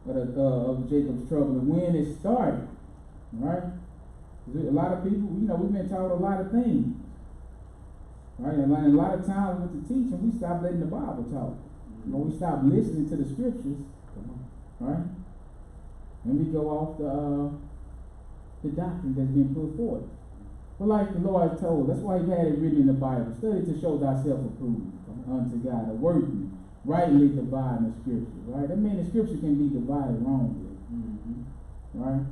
of Jacob's trouble and when it started, right? A lot of people, we've been taught a lot of things, right? And a lot of times with the teaching, we stop letting the Bible talk. We stop listening to the scriptures, right? And we go off the doctrine that's been put forth. But like the Lord told, that's why He had it written in the Bible. Study to show thyself approved unto God, a workman, rightly dividing the scripture, right? That means the scripture can be divided wrongly, right?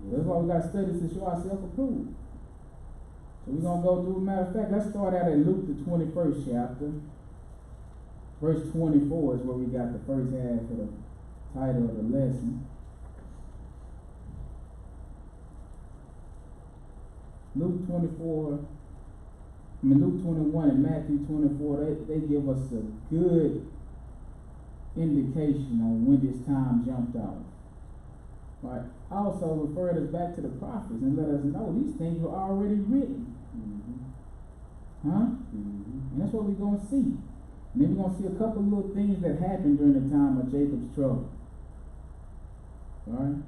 That's why we got to study to show ourselves approved. So we're going to go through, matter of fact, let's start out at Luke, the 21st chapter. Verse 24 is where we got the first half of the title of the lesson. Luke 21 and Matthew 24, they give us a good indication on when this time jumped off. Right? Also referred us back to the prophets and let us know these things were already written. And that's what we're going to see. And then we're going to see a couple of little things that happened during the time of Jacob's trouble. Alright?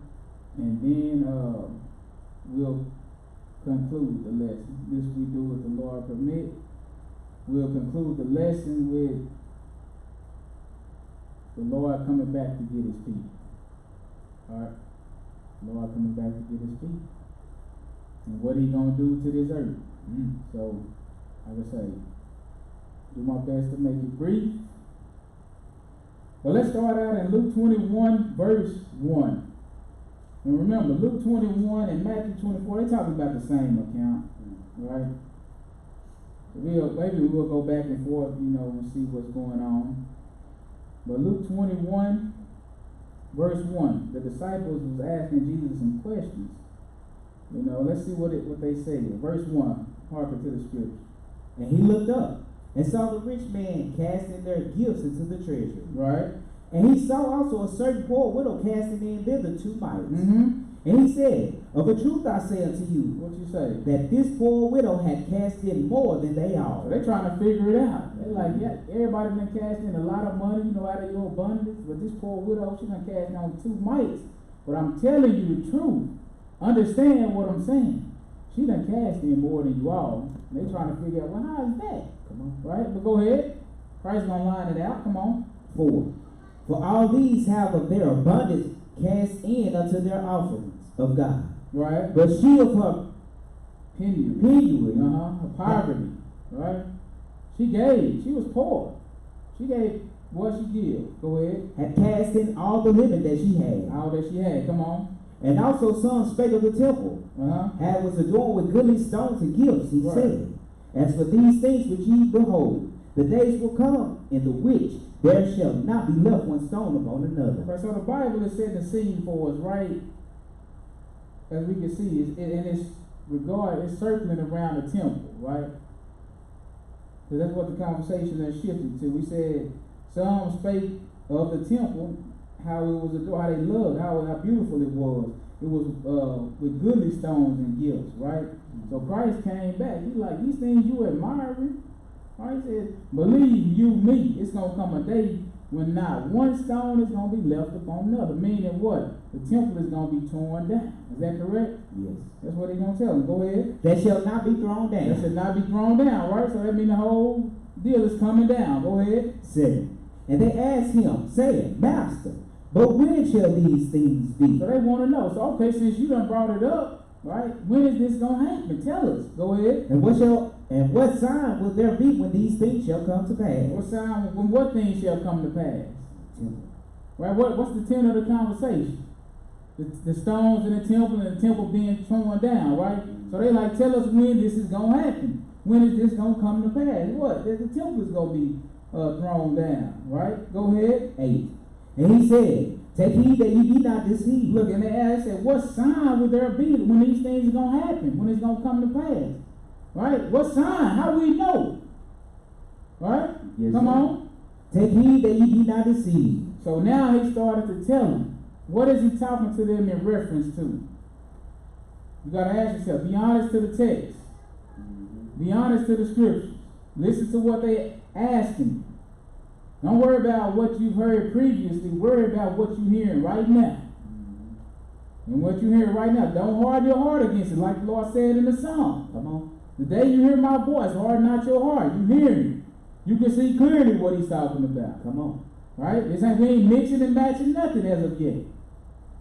And then we'll conclude the lesson. This we do if the Lord permit. We'll conclude the lesson with the Lord coming back to get His people. Alright? The Lord coming back to get His people. And what He gonna do to this earth. So, like I say, do my best to make it brief. But let's start out in Luke 21, verse 1. And remember, Luke 21 and Matthew 24, they're talking about the same account, right? Maybe we'll go back and forth, and see what's going on. But Luke 21, verse 1, the disciples was asking Jesus some questions. Let's see what they say. Verse 1, hearken to the scripture. And he looked up and saw the rich man casting their gifts into the treasury. Right. And he saw also a certain poor widow casting in thither 2 mites. And he said, Of a truth I say unto you, what you say? That this poor widow had cast in more than they all. So they're trying to figure it out. They're like, yeah, everybody been casting a lot of money, out of your abundance, but this poor widow, she done cast on 2 mites. But I'm telling you the truth. Understand what I'm saying. She done cast in more than you all. And they trying to figure out, well, how is that? Come on. Right? But go ahead. Christ's gonna line it out. Come on. 4. For all these have of their abundance cast in unto their offerings of God. Right. But she of her penury, her poverty, right? She gave. She was poor. She gave what she did. Go ahead. Had cast in all the living that she had. All that she had. Come on. And also some spake of the temple, had was adorned with goodly stones and gifts. He said, As for these things which ye behold, the days will come in the which there shall not be left one stone upon another. Right, so the Bible is setting the scene for us, right? As we can see, it's circling around the temple, right? Because that's what the conversation has shifted to. We said some spake of the temple, how it was adored, how they loved, how beautiful it was. It was with goodly stones and gifts, right? So Christ came back. He's like, these things you admiring. Right? He said, believe you me, it's going to come a day when not one stone is going to be left upon another. Meaning what? The temple is going to be torn down. Is that correct? Yes. That's what he's going to tell them. Go ahead. That shall not be thrown down. That shall not be thrown down, right? So that means the whole deal is coming down. Go ahead. 7. And they asked him, saying, Master, but when shall these things be? So they want to know. So, okay, since you done brought it up, right, when is this going to happen? Tell us. Go ahead. And what sign will there be when these things shall come to pass? What sign, when what things shall come to pass? Right, what's the tenor of the conversation? The stones in the temple being torn down, right? So they like, tell us when this is going to happen. When is this going to come to pass? What? The temple is going to be thrown down, right? Go ahead. 8. And he said, take heed that ye be not deceived. Look, and they said, what sign will there be when these things are going to happen? When it's going to come to pass? Right? What sign? How we know? Right? Yes, come sir. on. Take heed that ye be not deceived. So now he started to tell them. What is he talking to them in reference to? You got to ask yourself, be honest to the text. Be honest to the scriptures. Listen to what they asking. Don't worry about what you've heard previously. Worry about what you're hearing right now. And what you hear right now, don't harden your heart against it, like the Lord said in the song. Come on. The day you hear my voice, harden not your heart. You hear me. You can see clearly what he's talking about. Come on. Right? This ain't, we ain't mixing and matching nothing as of yet.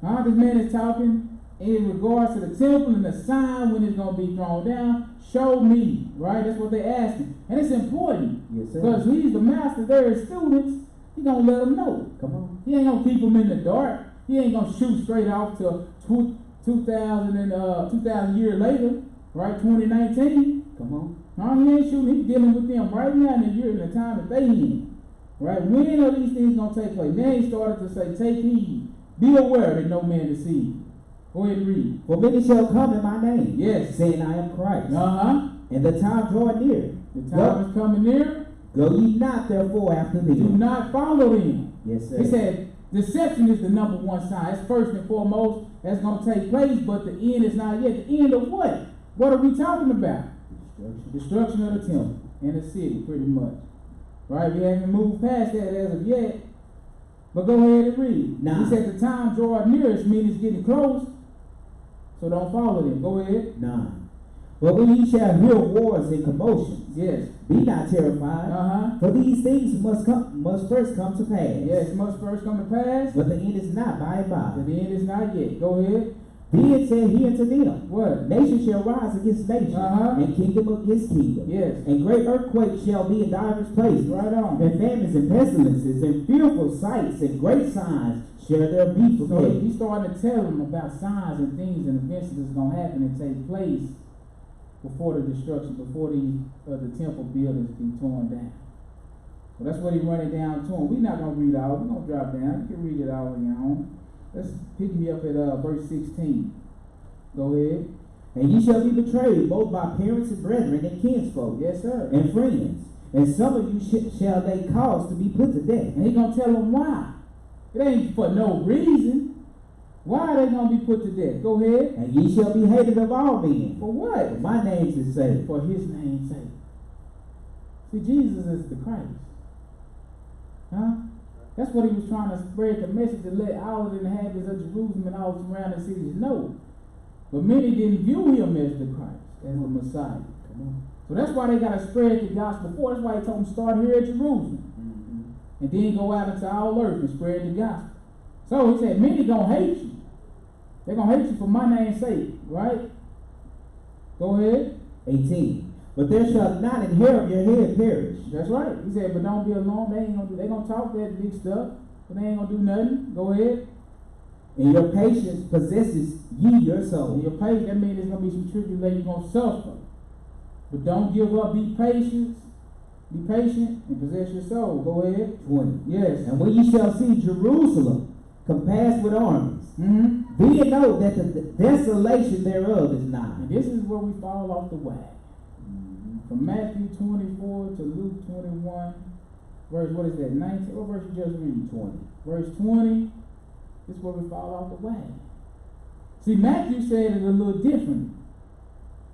This man is talking in regards to the temple and the sign when it's going to be thrown down. Show me. Right? That's what they're asking. And it's important. Yes, sir. Because he's the master. They're his students. He's going to let them know. Come on. He ain't going to keep them in the dark. He ain't going to shoot straight off to 2,000 years later, right? 2019. Come on. No, he ain't shooting. He's dealing with them right now in the year and the time that they in. Right? When are these things going to take place? Then he started to say, take heed. Be aware that no man deceive you. Go ahead and read. For many shall come in my name. Yes. Saying I am Christ. And the time draweth near. The time is coming near. Go ye not therefore after them. Do not follow them. Yes, sir. He said, deception is the number one sign. That's first and foremost. That's going to take place, but the end is not yet. The end of what? What are we talking about? Destruction of the temple and the city, pretty much. Right? We haven't moved past that as of yet. But go ahead and read. He said the time draweth near, means it's getting close. So don't follow them. Go ahead. 9. But when ye shall hear wars and commotions, yes, be not terrified. For these things must first come to pass. Yes, must first come to pass. But the end is not by and by. The end is not yet. Go ahead. Then said he unto them, what? Nation shall rise against nation, and kingdom against kingdom. Yes. And great earthquakes shall be in divers places. Right on. And famines and pestilences and fearful sights and great signs shall there be for so he started to tell them about signs and things and events that's going to happen and take place before the destruction, before the temple buildings be torn down. So that's what he's running down to them. We're not going to read all. We're going to drop down. You can read it all on your own. Let's pick me up at verse 16. Go ahead. And ye shall be betrayed both by parents and brethren and kinsfolk. Yes, sir. And friends. And some of you shall they cause to be put to death. And he's going to tell them why. It ain't for no reason. Why are they going to be put to death? Go ahead. And ye shall be hated of all men. For what? For my name's sake. For his name's sake. See, Jesus is the Christ. That's what he was trying to spread the message to let all of the inhabitants of Jerusalem and all surrounding cities know. But many didn't view him as the Christ, as the Messiah. So that's why they got to spread the gospel forth. That's why he told them to start here at Jerusalem. And then go out into all earth and spread the gospel. So he said, many going to hate you. They're going to hate you for my name's sake, right? Go ahead. 18. But there shall not an hair of your head perish. That's right. He said, but don't be alarmed. They ain't gonna do. They gonna talk that big stuff, but they ain't gonna do nothing. Go ahead. And your patience possesses ye your soul. And your patience, that means there's gonna be some tribulation. You're gonna suffer, but don't give up. Be patient. Be patient and possess your soul. Go ahead. 20. Yes. And when ye shall see Jerusalem compassed with armies, be ye know that the desolation thereof is nigh. And this is where we fall off the wagon. From Matthew 24 to Luke 21, verse, what is that, 19? What verse you just read? 20. Verse 20, this is where we fall off the wagon. See, Matthew said it a little different.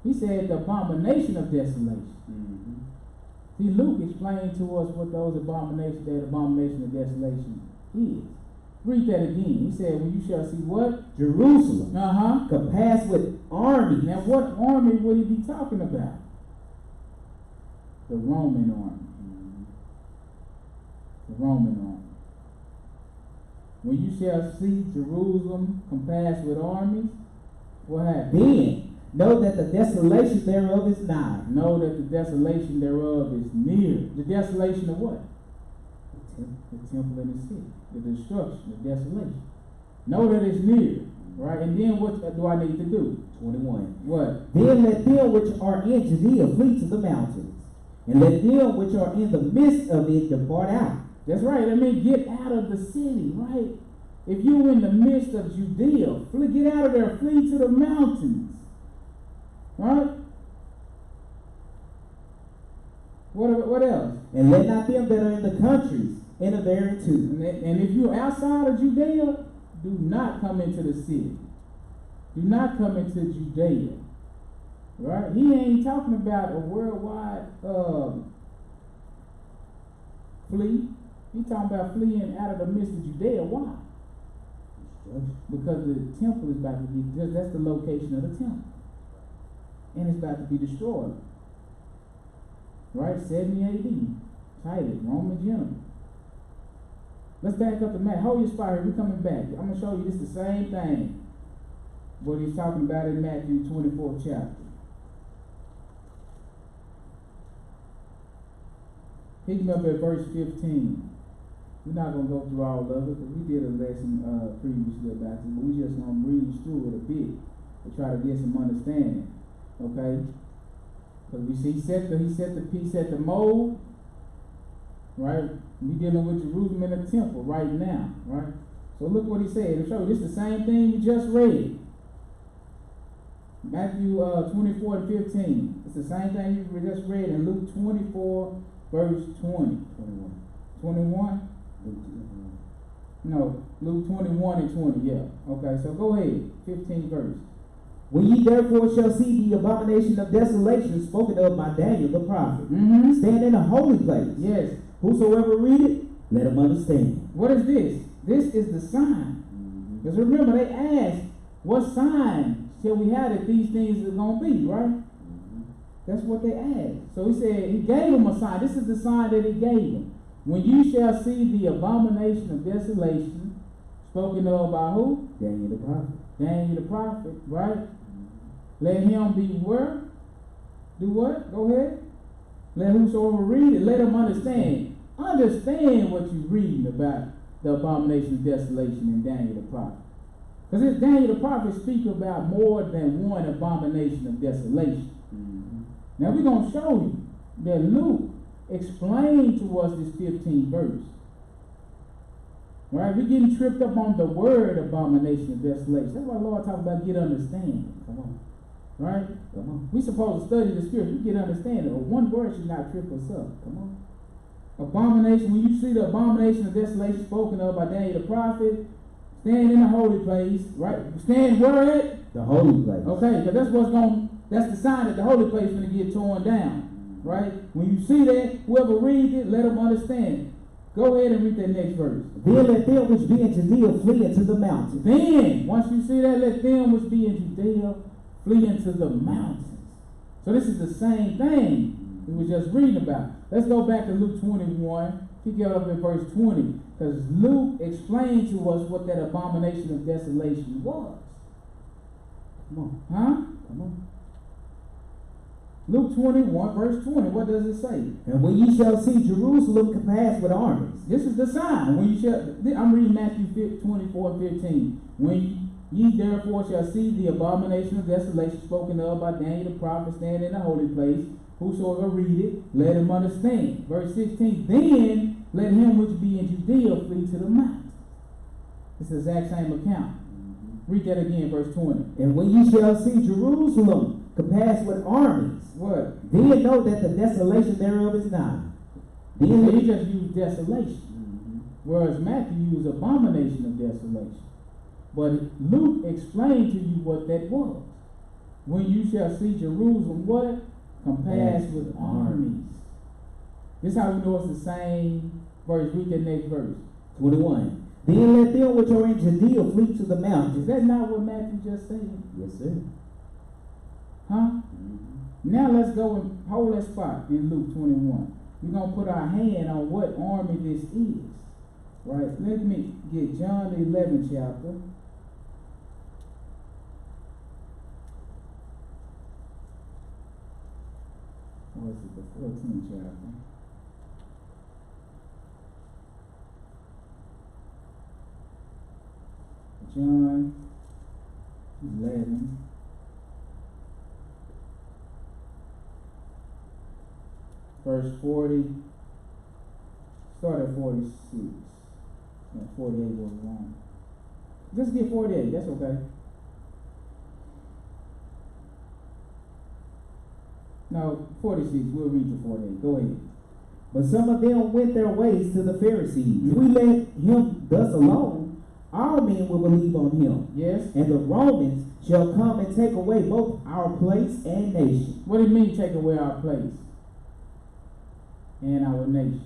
He said the abomination of desolation. See, Luke explained to us what those abominations, that abomination of desolation is. Read that again. He said, when you shall see what? Jerusalem. Compassed with army. Now, what army would he be talking about? The Roman army. The Roman army. When you shall see Jerusalem compassed with armies, what happens? Then know that the desolation thereof is nigh. Know that the desolation thereof is near. The desolation of what? The temple and the city. The destruction, the desolation. Know that it's near. Right? And then what do I need to do? 21. What? Then let them which are in Judea flee to the mountains. And let them which are in the midst of it depart out. That's right. I mean, get out of the city, right? If you're in the midst of Judea, get out of there. Flee to the mountains. Right? What else? And let not them that are in the countries enter therein too. And if you're outside of Judea, do not come into the city. Do not come into Judea. Right? He ain't talking about a worldwide flee. He's talking about fleeing out of the midst of Judea. Why? Because the temple is about to be, that's the location of the temple. And it's about to be destroyed. Right? 70 AD. Titus, Roman general. Let's back up the map. Hold your spot here. We're coming back. I'm going to show you this the same thing. What he's talking about in Matthew 24th chapter. Pick me up at verse 15. We're not going to go through all of it because we did a lesson previously about this, but we're just going to breeze through it a bit to try to get some understanding. Okay? Because we see he set the mold, right? We dealing with Jerusalem in the temple right now, right? So look what he said. I'll show you. This is the same thing we just read. Matthew 24 and 15. It's the same thing we just read in Luke 24, verse 20. 21? No, Luke 21 and 20, yeah. Okay, so go ahead. 15 verse. When ye therefore shall see the abomination of desolation spoken of by Daniel the prophet, stand in a holy place. Yes. Whosoever read it, let him understand. What is this? This is the sign. Because remember, they asked, what sign shall we have that these things are going to be, right? That's what they asked. So he said, he gave them a sign. This is the sign that he gave them. When you shall see the abomination of desolation spoken of by who? Daniel the prophet. Daniel the prophet, right? Let him beware. Do what? Go ahead. Let whosoever read it, let him understand. Understand what you're reading about the abomination of desolation in Daniel the prophet. Because Daniel the prophet speaks about more than one abomination of desolation. Now we're going to show you that Luke explained to us this 15th verse. Right? We're getting tripped up on the word abomination of desolation. That's why the Lord talks about get understanding. Come on. Right? Come on. We're supposed to study the scripture. We get understanding. Or one word should not trip us up. Come on. Abomination. When you see the abomination of desolation spoken of by Daniel the prophet, stand in the holy place. Right? Stand where at? The holy place. Okay, because that's the sign that the holy place is going to get torn down. Right? When you see that, whoever reads it, let them understand. Go ahead and read that next verse. Then let them which be in Judea flee into the mountains. Then, once you see that, let them which be in Judea flee into the mountains. So this is the same thing we were just reading about. Let's go back to Luke 21. Pick it up in verse 20. Because Luke explained to us what that abomination of desolation was. Come on. Huh? Come on. Luke 21, verse 20, what does it say? And when ye shall see Jerusalem compassed with armies. This is the sign. When you shall, I'm reading Matthew 24 and 15. When ye therefore shall see the abomination of desolation spoken of by Daniel the prophet stand in the holy place, whosoever read it, let him understand. Verse 16, then let him which be in Judea flee to the mountains. It's the exact same account. Read that again, verse 20. And when ye shall see Jerusalem compassed with armies, what? Then know that the desolation thereof is nigh. Then he just used desolation. Whereas Matthew used abomination of desolation. But Luke explained to you what that was. When you shall see Jerusalem, what? Compassed with armies. This is how we know it's the same verse. Read that next verse. 21. Then let them which are in Judea flee to the mountains. Is that not what Matthew just said? Yes, sir. Huh? Now let's go and hold that spot in Luke 21. We're going to put our hand on what army this is. Right? Let me get John the 11th chapter. Or is it the 14th chapter? John 11. Verse 40, start at 46. And 48 was wrong. Just get 48, that's okay. No, 46, we'll read to 48. Go ahead. But some of them went their ways to the Pharisees. If we let him thus alone, our men will believe on him. Yes. And the Romans shall come and take away both our place and nation. What do you mean take away our place and our nation?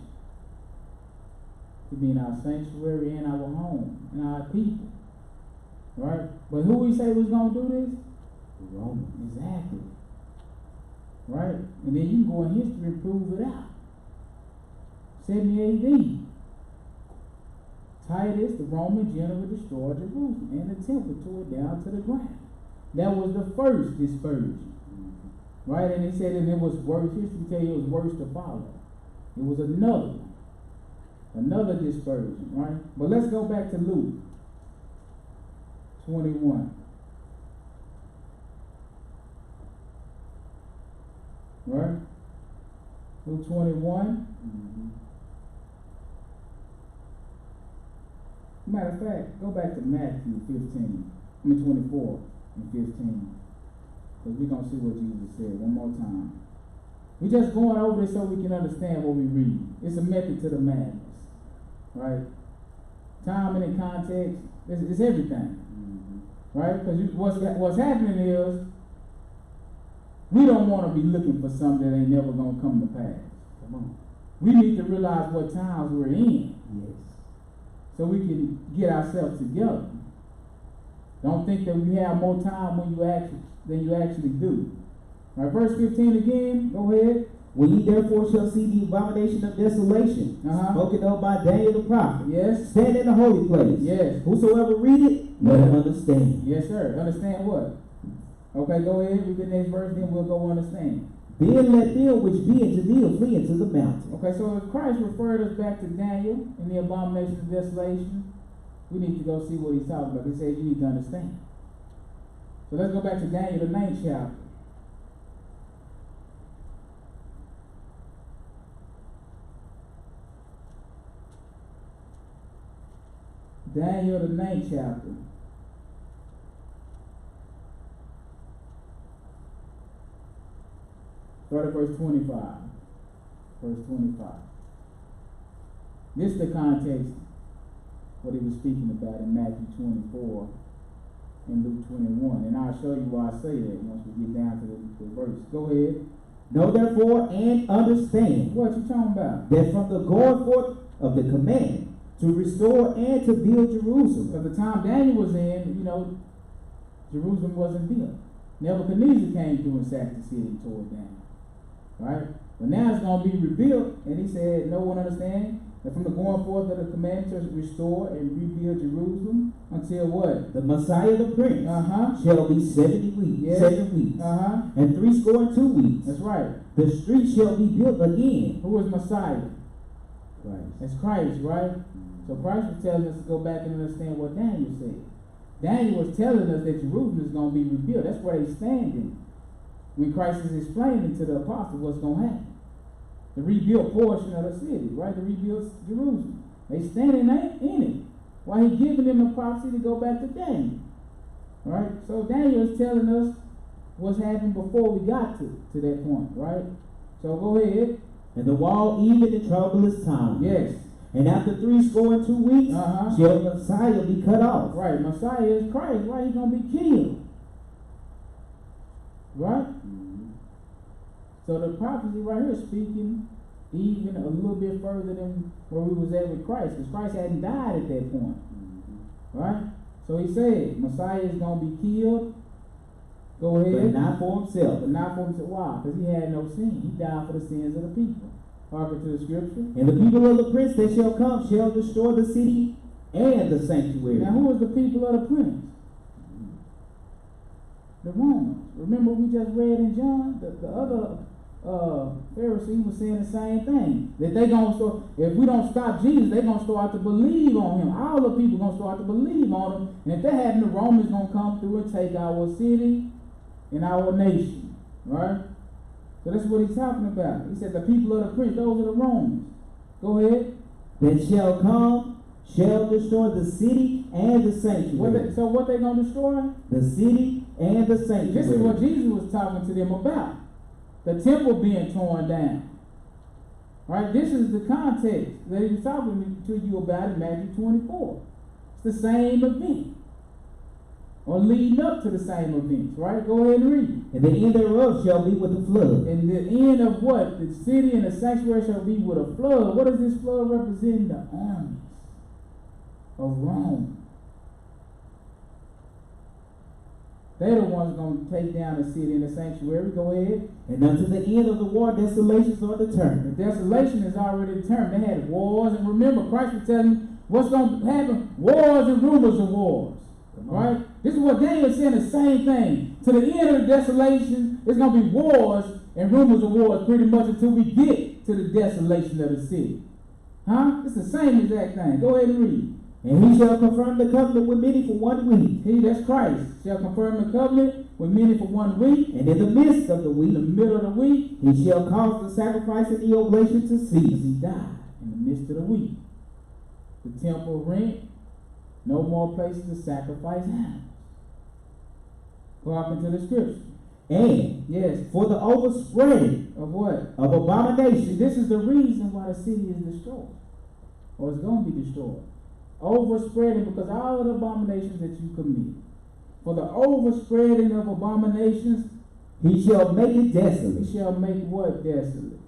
to be in our sanctuary and our home and our people. Right? But who we say was going to do this? The Romans. Exactly. Right? And then you can go in history and prove it out. 70 AD. Titus, the Roman general, destroyed Jerusalem and the temple, tore it down to the ground. That was the first dispersion. Right? And he said that it was worse. History tell you it was worse to follow. It was another dispersion, right? But let's go back to Luke 21. Right? Luke 21. Matter of fact, go back to Matthew 24 and 15. Because we're going to see what Jesus said one more time. We're just going over this so we can understand what we read. It's a method to the madness. Right? Timing and context, it's everything. Right? Because what's happening is we don't want to be looking for something that ain't never going to come to pass. Come on. We need to realize what times we're in. Yes. So we can get ourselves together. Don't think that we have more time than you actually do. Right, verse 15 again, go ahead. When ye therefore shall see the abomination of desolation, spoken of by Daniel the prophet, yes, stand in the holy place. Yes. Whosoever read it, let him understand. Yes, sir. Understand what? Okay, go ahead, read the next verse, then we'll go understand. Then let them which be in Judea flee into the mountain. Okay, so if Christ referred us back to Daniel in the abomination of desolation, we need to go see what he's talking about. He said you need to understand. So let's go back to Daniel, the 9th chapter. Daniel, the 9th chapter. Start at verse 25. Verse 25. This is the context, what he was speaking about in Matthew 24 and Luke 21. And I'll show you why I say that once we get down to the verse. Go ahead. Know therefore and understand. What you talking about? That from the going forth of the command to restore and to build Jerusalem. At the time Daniel was in, Jerusalem wasn't built. Nebuchadnezzar came through and sacked the city and tore it down. Right? But now it's going to be rebuilt. And he said, no one understands that from the going forth of the command to restore and rebuild Jerusalem until what? The Messiah the Prince shall be 70 weeks. Yes. 7 weeks. And 62 weeks. That's right. The street shall be built again. Who is Messiah? Christ. That's Christ, right? So Christ was telling us to go back and understand what Daniel said. Daniel was telling us that Jerusalem is going to be rebuilt. That's where he's standing. When Christ is explaining to the apostles what's going to happen. The rebuilt portion of the city, right? The rebuilt Jerusalem. They standing in it. While he's giving them a prophecy to go back to Daniel. Right? So Daniel is telling us what's happened before we got to that point, right? So go ahead. And the wall even in troublous time. Yes. And after 62 weeks, shall Messiah be cut off. Right. Messiah is Christ. Right? He's going to be killed. Right? So the prophecy right here is speaking even a little bit further than where we was at with Christ, because Christ hadn't died at that point. Right? So he said, Messiah is going to be killed. Go ahead. But not for himself. But not for himself. Why? Because he had no sin. He died for the sins of the people. Hearken to the scripture. And the people of the prince that shall come shall destroy the city and the sanctuary. Now who is the people of the prince? The Romans. Remember we just read in John? The other Pharisee was saying the same thing. That they gonna start, if we don't stop Jesus, they're gonna start to believe on him. All the people gonna start to believe on him. And if that happens, the Romans gonna come through and take our city and our nation. Right? So that's what he's talking about. He said the people of the prince, those are the Romans. Go ahead. That shall come, shall destroy the city and the sanctuary. So what they gonna destroy? The city and the sanctuary. This is what Jesus was talking to them about. The temple being torn down. Right? This is the context that he was talking to you about in Matthew 24. It's the same event. or leading up to the same events, right? Go ahead and read. And the end thereof shall be with the flood. And the end of what? The city and the sanctuary shall be with a flood. What does this flood represent? The armies of Rome. They're the ones going to take down the city and the sanctuary. Go ahead. And unto the end of the war, desolations are determined. The desolation is already determined. They had wars, and remember, Christ was telling you what's going to happen. Wars and rumors of wars. Right? This is what Daniel is saying, the same thing. To the end of the desolation, it's going to be wars and rumors of wars pretty much until we get to the desolation of the city. Huh? It's the same exact thing. Go ahead and read. And he shall confirm the covenant with many for 1 week. He, that's Christ, shall confirm the covenant with many for 1 week. And in the midst of the week, in the middle of the week, he shall cause the sacrifice and the oblation to cease. He died in the midst of the week. The temple rent, no more places to sacrifice animals. Go up into the scripture. And yes, for the overspreading of what? Of abomination. This is the reason why the city is destroyed, or it's going to be destroyed. Overspreading, because all of the abominations that you commit. For the overspreading of abominations, he shall make it desolate. He shall make what desolate?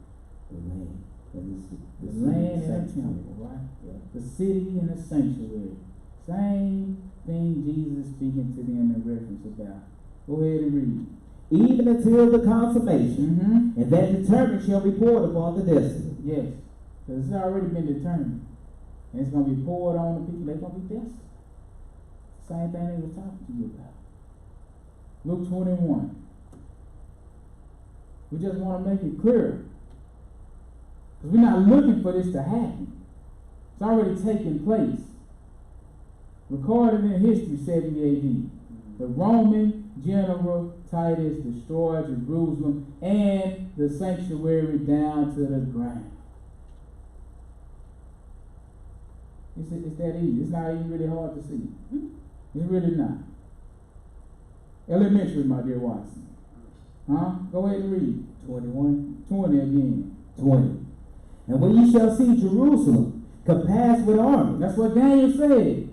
The land. The land and the temple, right? Yeah. The city and the sanctuary. Same thing Jesus is speaking to them in reference about. Go ahead and read. Even until the consummation, and that determined shall be poured upon the desolate. Yes, because it's already been determined. And it's going to be poured on the people. They're going to be desolate. Same thing they were talking to you about. Luke 21. We just want to make it clear. Because we're not looking for this to happen. It's already taken place. Recorded in history, 70 AD. The Roman general Titus destroyed Jerusalem and the sanctuary down to the ground. It's that easy. It's not even really hard to see. It's really not. Elementary, my dear Watson. Huh? Go ahead and read. 21. 20 again. 20. And when you shall see Jerusalem compassed with armies. That's what Daniel said.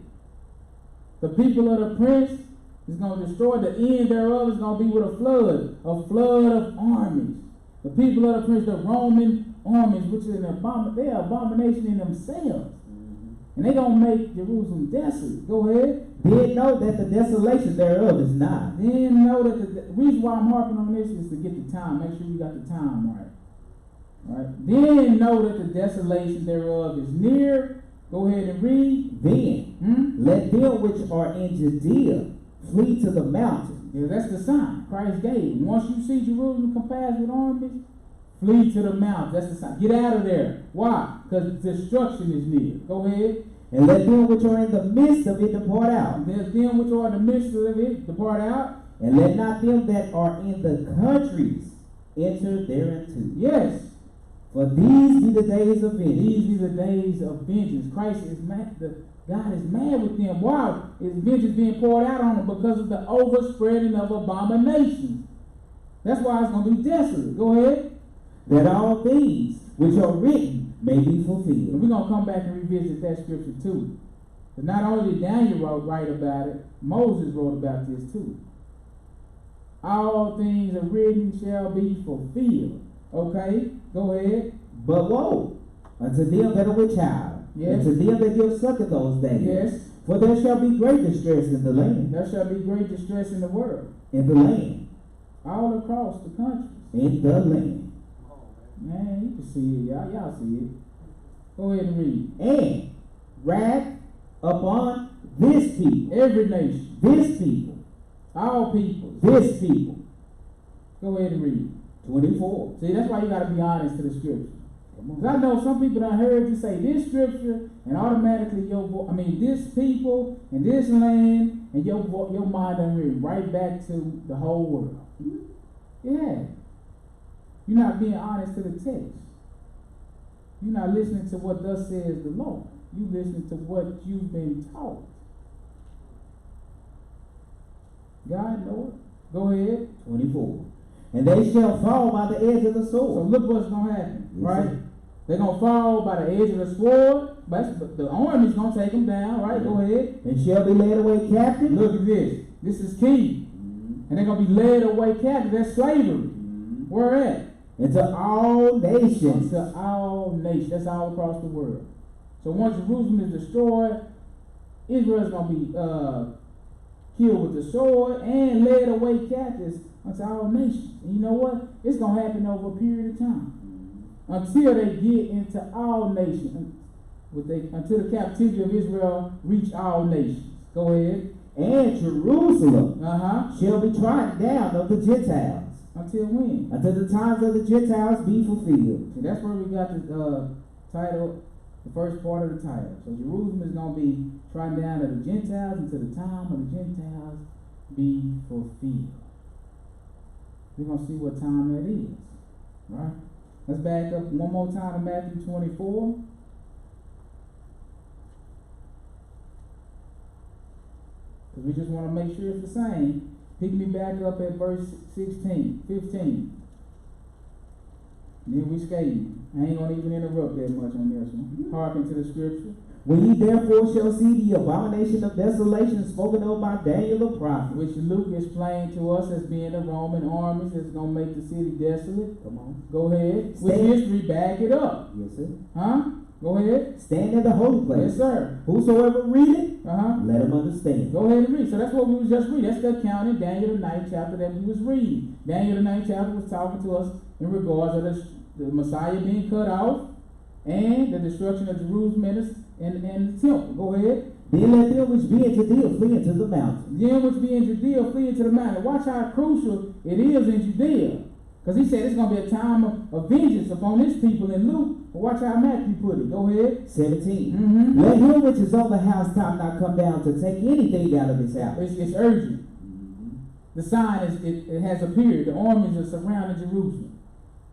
The people of the prince is going to destroy. The end thereof is going to be with a flood of armies. The people of the prince, the Roman armies, which is they're abomination in themselves. And they're going to make Jerusalem desolate. Go ahead. Then know that the desolation thereof is not. Then know that the reason why I'm harping on this is to get the time. Make sure you got the time right. Right. Then know that the desolation thereof is near. Go ahead and read. Then let them which are in Judea flee to the mountains. Yeah, that's the sign Christ gave. Once you see Jerusalem compassed with armies, flee to the mountains. That's the sign. Get out of there. Why? Because destruction is near. Go ahead. And let them which are in the midst of it depart out. And let them which are in the midst of it depart out. And let not them that are in the countries enter thereinto. Yes. For these be the days of vengeance. These be the days of vengeance. Christ is mad. God is mad with them. Why is vengeance being poured out on them? Because of the overspreading of abominations. That's why it's going to be desolate. Go ahead. That all things which are written may be fulfilled. And we're going to come back and revisit that scripture too. But not only did Daniel write about it, Moses wrote about this too. All things are written shall be fulfilled. Okay, go ahead. But woe unto them that are with child, yes, and to them that give suck in those days. Yes. For there shall be great distress in the land. There shall be great distress in the world. In the land. All across the country. In the land. Man, you can see it, y'all see it. Go ahead and read. And wrath upon this people. Every nation. This people. All people. This people. Go ahead and read. 24. See, that's why you got to be honest to the scripture. Because I know some people done heard you say this scripture, and automatically this people and this land, and your mind done read right back to the whole world. Yeah. You're not being honest to the text. You're not listening to what thus says the Lord. You listening to what you've been taught. God know it. Go ahead. 24. And they shall fall by the edge of the sword. So look what's going to happen, yes, right? Sir. They're going to fall by the edge of the sword. but the army's gonna take them down, right? Go ahead. And shall be led away captive. Look at this. This is key. And they're gonna be led away captive. That's slavery. Where at? Into all nations. Into all nations. That's all across the world. So once Jerusalem is destroyed, Israel's gonna be killed with the sword and led away captives unto all nations. And you know what? It's gonna happen over a period of time. Until they get into all nations. Until the captivity of Israel reach all nations. Go ahead. And Jerusalem shall be trodden down of the Gentiles. Until when? Until the times of the Gentiles be fulfilled. See, that's where we got the title, the first part of the title. So Jerusalem is going to be trodden down of the Gentiles until the time of the Gentiles be fulfilled. We're going to see what time that is. Right? Let's back up one more time to Matthew 24. Because we just want to make sure it's the same. Pick me back up at verse 16, 15. Then we skating. I ain't going to even interrupt that much on this one. Hearken to the scripture. When ye therefore shall see the abomination of desolation spoken of by Daniel the prophet, which Luke explained to us as being the Roman armies that's going to make the city desolate. Come on. Go ahead. With history, back it up. Yes, sir. Huh? Go ahead. Stand in the holy place. Yes, sir. Whosoever readeth, let him understand. Go ahead and read. So that's what we was just reading. That's the account in Daniel the 9th chapter that we was reading. Daniel the 9th chapter was talking to us in regards to the Messiah being cut off and the destruction of Jerusalem and the temple. Go ahead. Then let them which be in Judea flee into the mountain. Them which be in Judea flee into the mountain. Watch how crucial it is in Judea. Because he said it's going to be a time of vengeance upon his people in Luke. But watch how Matthew put it. Go ahead. 17. Let him which is on the housetop not come down to take anything out of his house. It's urgent. The sign it has appeared. The armies are surrounding Jerusalem.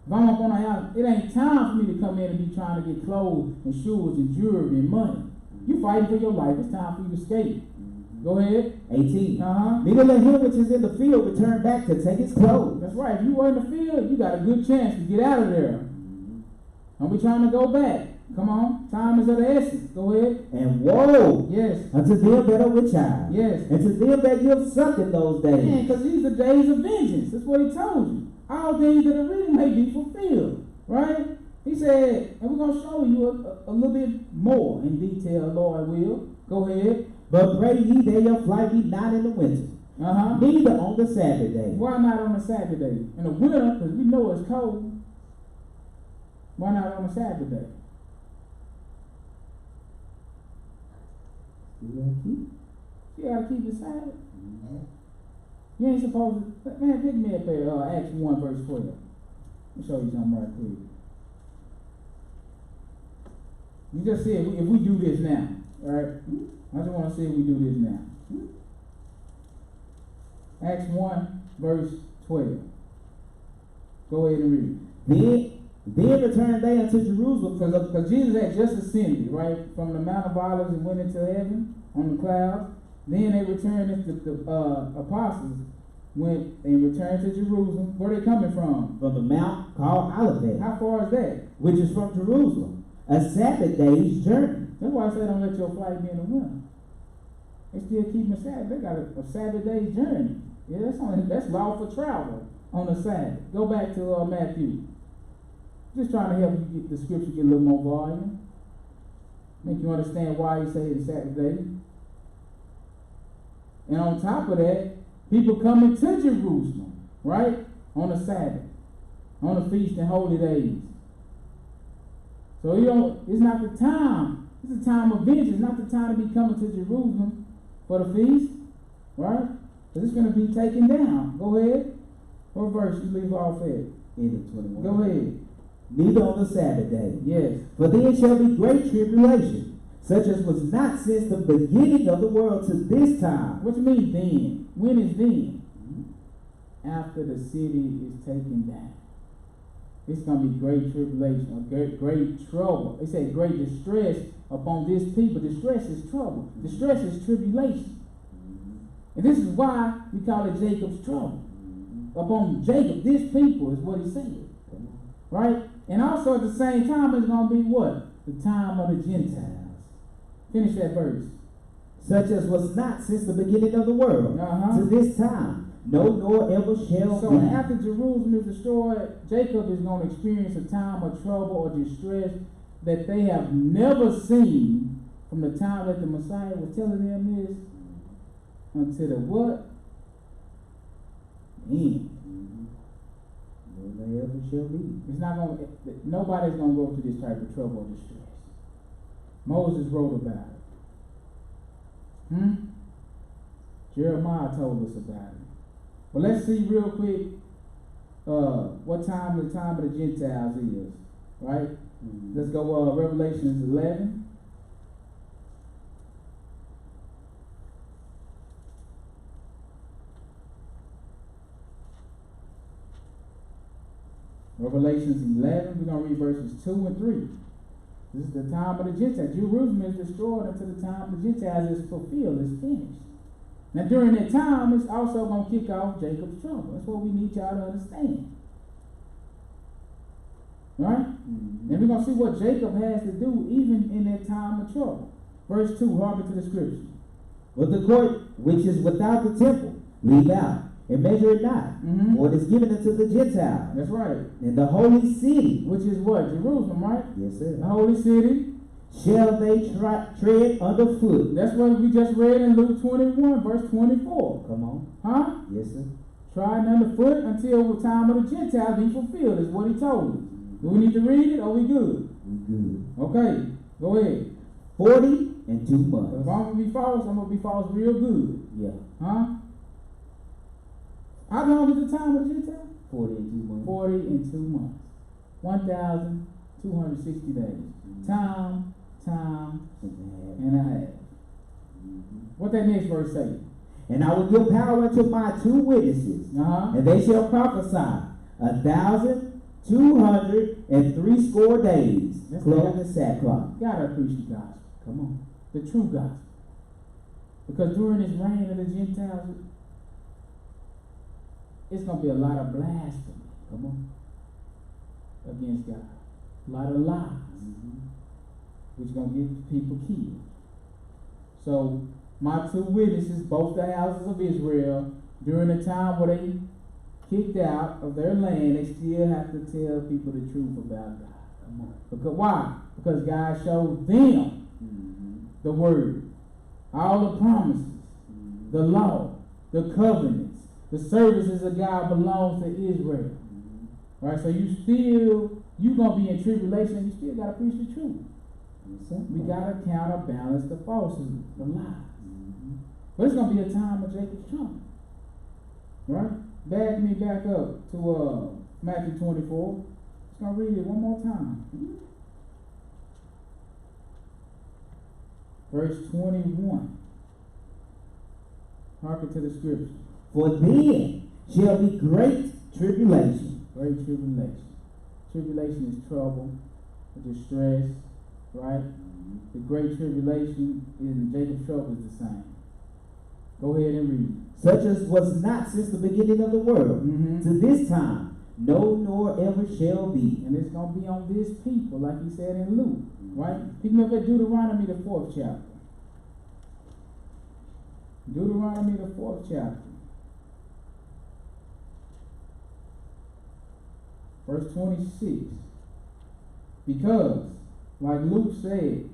If I'm up on a house, it ain't time for me to come in and be trying to get clothes and shoes and jewelry and money. You fighting for your life. It's time for you to escape. Go ahead. 18. Neither let him which is in the field return back to take his clothes. That's right. If you were in the field, you got a good chance to get out of there. Don't be trying to go back. Come on. Time is of the essence. Go ahead. And woe. Yes. Unto them that are with child. Yes. And to them that give suck in those days. Man, because these are days of vengeance. That's what he told you. All things that are written may be fulfilled. Right? He said, and we're going to show you a little bit more in detail, Lord will. Go ahead. But pray ye that your flight be not in the winter. Neither on the Sabbath day. Why not on the Sabbath day? In the winter, because we know it's cold. Why not on the Sabbath day? You gotta keep the Sabbath. You ain't supposed to. Man, pick me up at Acts 1 verse 12. Let me show you something right quick. You just see if we do this now, right? I just want to see if we do this now. Acts 1 verse 12. Go ahead and read. Then returned they unto Jerusalem, because Jesus had just ascended, right, from the Mount of Olives and went into heaven on the clouds. Then they returned, the apostles went and returned to Jerusalem. Where are they coming from? From the mount called Olivet. How far is that? Which is from Jerusalem, a Sabbath day's journey. That's why I say don't let your flight be in the winter. They still keeping the Sabbath. They got a Sabbath day's journey. Yeah, that's lawful travel on the Sabbath. Go back to Matthew. Just trying to help you get the scripture get a little more volume. Make you understand why he say it's Sabbath day. And on top of that, people coming to Jerusalem, right? On the Sabbath, on the feast and holy days. So it's not the time. It's a time of vengeance. It's not the time to be coming to Jerusalem for the feast, right? Because it's going to be taken down. Go ahead. What verse you leave off at? End of 21. Go ahead. Neither on the Sabbath day. Yes. For then shall be great tribulation, such as was not since the beginning of the world to this time. What you mean then? When is then? After the city is taken down. It's going to be great tribulation, great trouble. They say great distress upon this people. Distress is trouble. Distress is tribulation. And this is why we call it Jacob's trouble. Upon Jacob, this people is what he said. Right? And also at the same time, it's going to be what? The time of the Gentiles. Finish that verse. Such as was not since the beginning of the world to this time, no nor ever shall so be. So after Jerusalem is destroyed, Jacob is going to experience a time of trouble or distress that they have never seen from the time that the Messiah was telling them this until the what? End. No nor ever shall be. It's not going. Nobody's going to go through this type of trouble or distress. Moses wrote about it. Jeremiah told us about it. But let's see real quick what time the time of the Gentiles is. Right? Let's go Revelations 11. Revelations 11, we're going to read verses 2 and 3. This is the time of the Gentiles. Jerusalem is destroyed until the time of the Gentiles is fulfilled, is finished. Now during that time, it's also going to kick off Jacob's trouble. That's what we need y'all to understand. Right? And we're going to see what Jacob has to do even in that time of trouble. Verse 2, hearken to the scripture. But the court which is without the temple, leave out, and measure it not, for it is given unto the Gentiles. That's right. And the holy city, which is what? Jerusalem, right? Yes, sir. The holy city. Shall they tread underfoot. That's what we just read in Luke 21, verse 24. Come on. Huh? Yes, sir. Trodden underfoot until the time of the Gentiles be fulfilled, is what he told us. Do we need to read it, or we good? We good. Okay, go ahead. 40 and 2 months. If I'm going to be false, I'm going to be false real good. Yeah. Huh? How long is the time of the Gentiles? 40 and 2 months. 40 and 2 months. 1,260 days. Time and a half. What that next verse say? And I will give power unto my 2 witnesses, and they shall prophesy 1,260 days, clothed in sackcloth. Gotta preach the gospel. Come on. The true gospel. Because during this reign of the Gentiles, it's going to be a lot of blasphemy. Come on. Against God. A lot of lies. Which is going to get people killed. So, my 2 witnesses, both the houses of Israel, during the time where they kicked out of their land, they still have to tell people the truth about God. Come on. Because why? Because God showed them the word, all the promises, the law, the covenants, the services of God belongs to Israel. Right? So you're going to be in tribulation, and you still got to preach the truth. We got to counterbalance the falsehood, the lies. But it's going to be a time of Jacob's trouble. Right? Back me back up to Matthew 24. Just going to read it one more time. Verse 21. Hearken to the scripture. For then shall be great tribulation. Great tribulation. Tribulation is trouble, distress, right? The great tribulation in Jacob's trouble is the same. Go ahead and read. Such as was not since the beginning of the world to this time, no nor ever shall be. And it's going to be on this people, like he said in Luke, right? Pick me up at Deuteronomy, the 4th chapter. Deuteronomy, the 4th chapter. Verse 26. Because, like Luke said,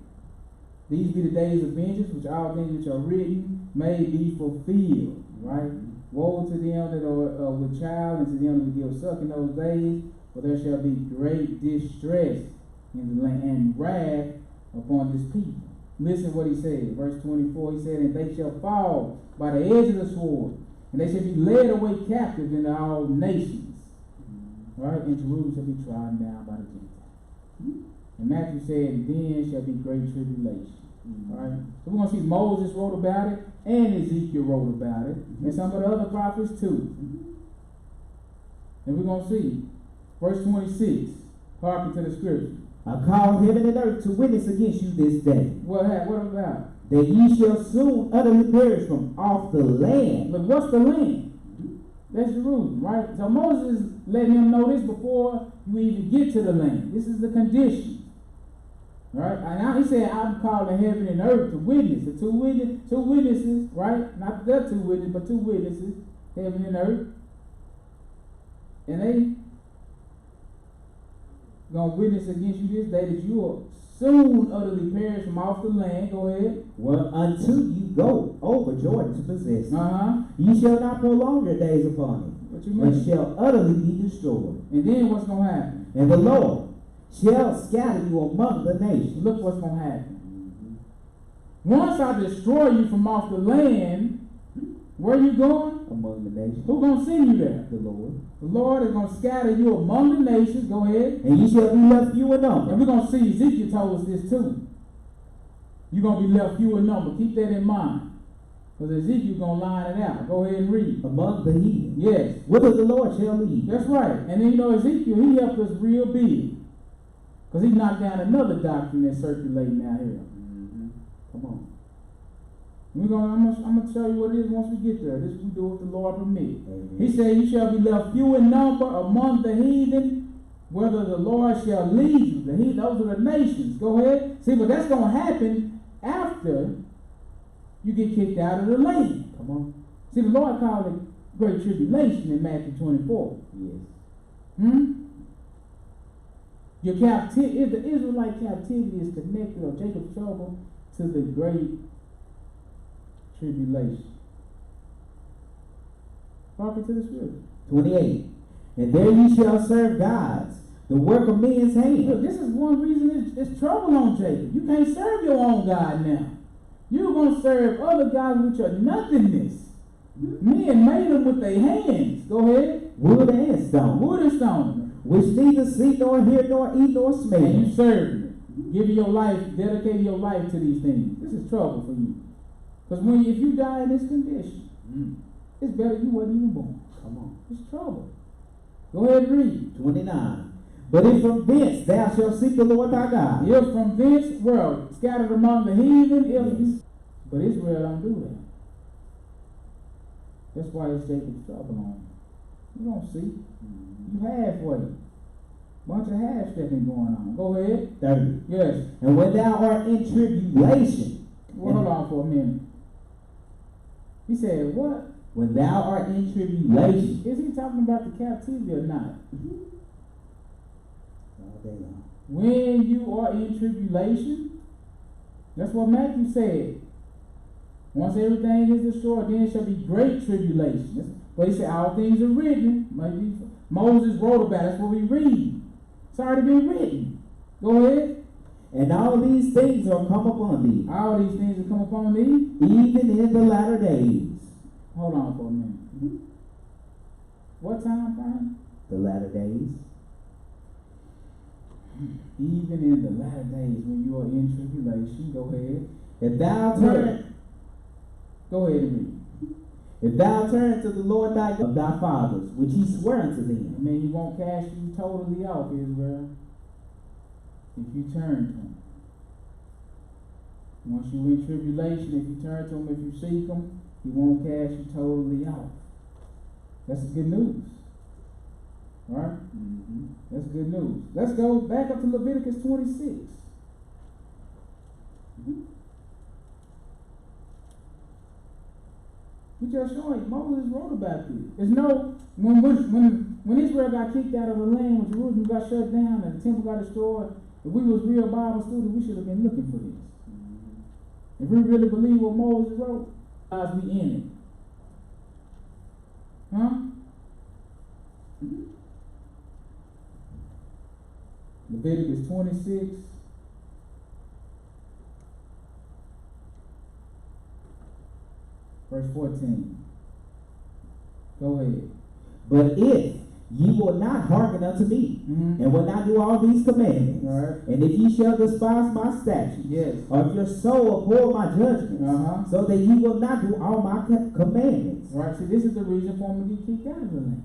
these be the days of vengeance, which all things which are written may be fulfilled. Right? Woe to them that are with child, and to them that give suck in those days, for there shall be great distress in the land, and wrath upon this people. Listen what he said. Verse 24, he said, and they shall fall by the edge of the sword, and they shall be led away captive into all nations. Right? And Jerusalem shall be trodden down by the Gentiles. And Matthew said, then shall be great tribulation. Right? So we're going to see Moses wrote about it, and Ezekiel wrote about it, and some of the other prophets too. And we're going to see verse 26. Hearken to the scripture. I call heaven and earth to witness against you this day. What about? That ye shall soon utterly perish from off the land. But what's the land? That's Jerusalem, right? So Moses let him know this before you even get to the land. This is the condition. Right? And now he said, I'm calling heaven and earth to witness. The two witnesses, right? Not the two witnesses, but two witnesses, heaven and earth. And they gonna witness against you this day that you will soon utterly perish from off the land. Go ahead. Well, until you go over Jordan to possess it, ye shall not prolong your days upon it, What you mean? but shall utterly be destroyed. And then what's gonna happen? And the Lord shall scatter you among the nations. Look what's gonna happen. Once I destroy you from off the land, where you going? Among the nations. Who's gonna send you there? The Lord. The Lord is gonna scatter you among the nations. Go ahead. And ye shall be left few in number. And we're gonna see Ezekiel told us this too. You're gonna be left few in number. Keep that in mind. Because Ezekiel's gonna line it out. Go ahead and read. Among the heathen. Yes. Whither the Lord shall lead. That's right. And then you know Ezekiel, he helped us real big. Because he knocked down another doctrine that's circulating out here. Come on. I'm gonna tell you what it is once we get there. This we do what the Lord permit. He said, you shall be left few in number among the heathen, whether the Lord shall lead you. The heathen, those are the nations. Go ahead. See, but that's gonna happen after you get kicked out of the land. Come on. See, the Lord called it great tribulation in Matthew 24. Yes. Your captivity, the Israelite captivity is connected, or Jacob's trouble, to the great tribulation. Talking to the scripture. 28. And there ye shall serve gods, the work of men's hands. Look, this is one reason it's trouble on Jacob. You can't serve your own God now. You're going to serve other gods which are nothingness. Men made them with their hands. Go ahead. Wood and stone. Wood and stone. Which neither see nor hear nor eat nor smell. And you serve it. Giving your life, dedicating your life to these things. This is trouble for you. Because if you die in this condition, it's better you wasn't even born. Come on. It's trouble. Go ahead and read. 29. But if from thence thou shalt seek the Lord thy God. If from thence, world scattered among the heathen, but Israel don't do that. That's why it's Jacob's trouble on you. You don't see. You halfway. Bunch of half-stepping going on. Go ahead. 30. Yes. And when thou art in tribulation. Well, hold on for a minute. He said, what? When thou art in tribulation. Is he talking about the captivity or not? All day long. When you are in tribulation, that's what Matthew said. Once everything is destroyed, then it shall be great tribulation. But he said all things are written. Maybe Moses wrote about it. That's what we read. It's already been written. Go ahead. And all these things are come upon thee. All these things will come upon thee. Even in the latter days. Hold on for a minute. What time frame? The latter days. Even in the latter days when you are in tribulation. Go ahead. If thou turn. Go ahead and read. If thou turn to the Lord thy God of thy fathers, which he sware unto them. I mean, he won't cast you totally off, Israel. If you turn to him. Once you're in tribulation, if you turn to him, if you seek him, he won't cast you totally off. That's good news. Right? That's good news. Let's go back up to Leviticus 26. We just showing Moses wrote about this. There's no when Israel got kicked out of the land, when Jerusalem got shut down and the temple got destroyed, if we was real Bible students, we should have been looking for this. If we really believe what Moses wrote, we in it. Huh? Leviticus 26. Verse 14. Go ahead. But if ye will not hearken unto me, and will not do all these commandments, and if ye shall despise my statutes, or if your soul abhor my judgments, so that ye will not do all my commandments. Right, see, this is the reason for them to get kicked out of the land.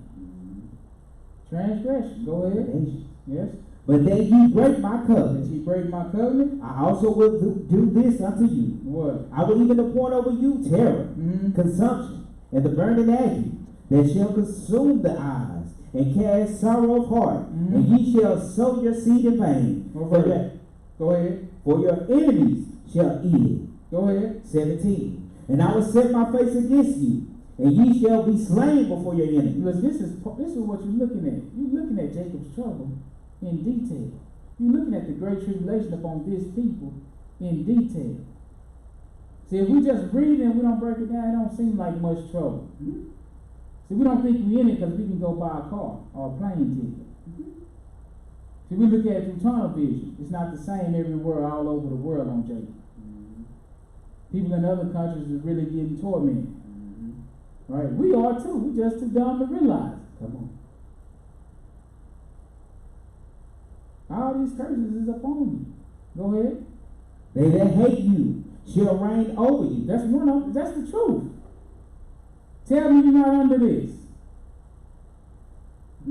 Transgression. Go ahead. Yes. But then ye break my covenant. If ye break my covenant, I also will do this unto you. What? I will even appoint over you terror, consumption, and the burning ague, that shall consume the eyes, and cast sorrow of heart, and ye shall sow your seed in vain. Go ahead. for your enemies shall eat it. Go ahead. 17. And I will set my face against you, and ye shall be slain before your enemies. Because this is what you're looking at. You're looking at Jacob's trouble in detail. You're looking at the great tribulation upon this people in detail. See, if we just read it and we don't break it down, it don't seem like much trouble. See, we don't think we're in it because we can go buy a car or a plane ticket. See, we look at it through tunnel vision. It's not the same everywhere, all over the world on Jacob. People in other countries are really getting tormented. Right? We are too. We're just too dumb to realize. Come on. All these curses is upon you. Go ahead. They that hate you shall reign over you. That's the truth. Tell me you're not under this.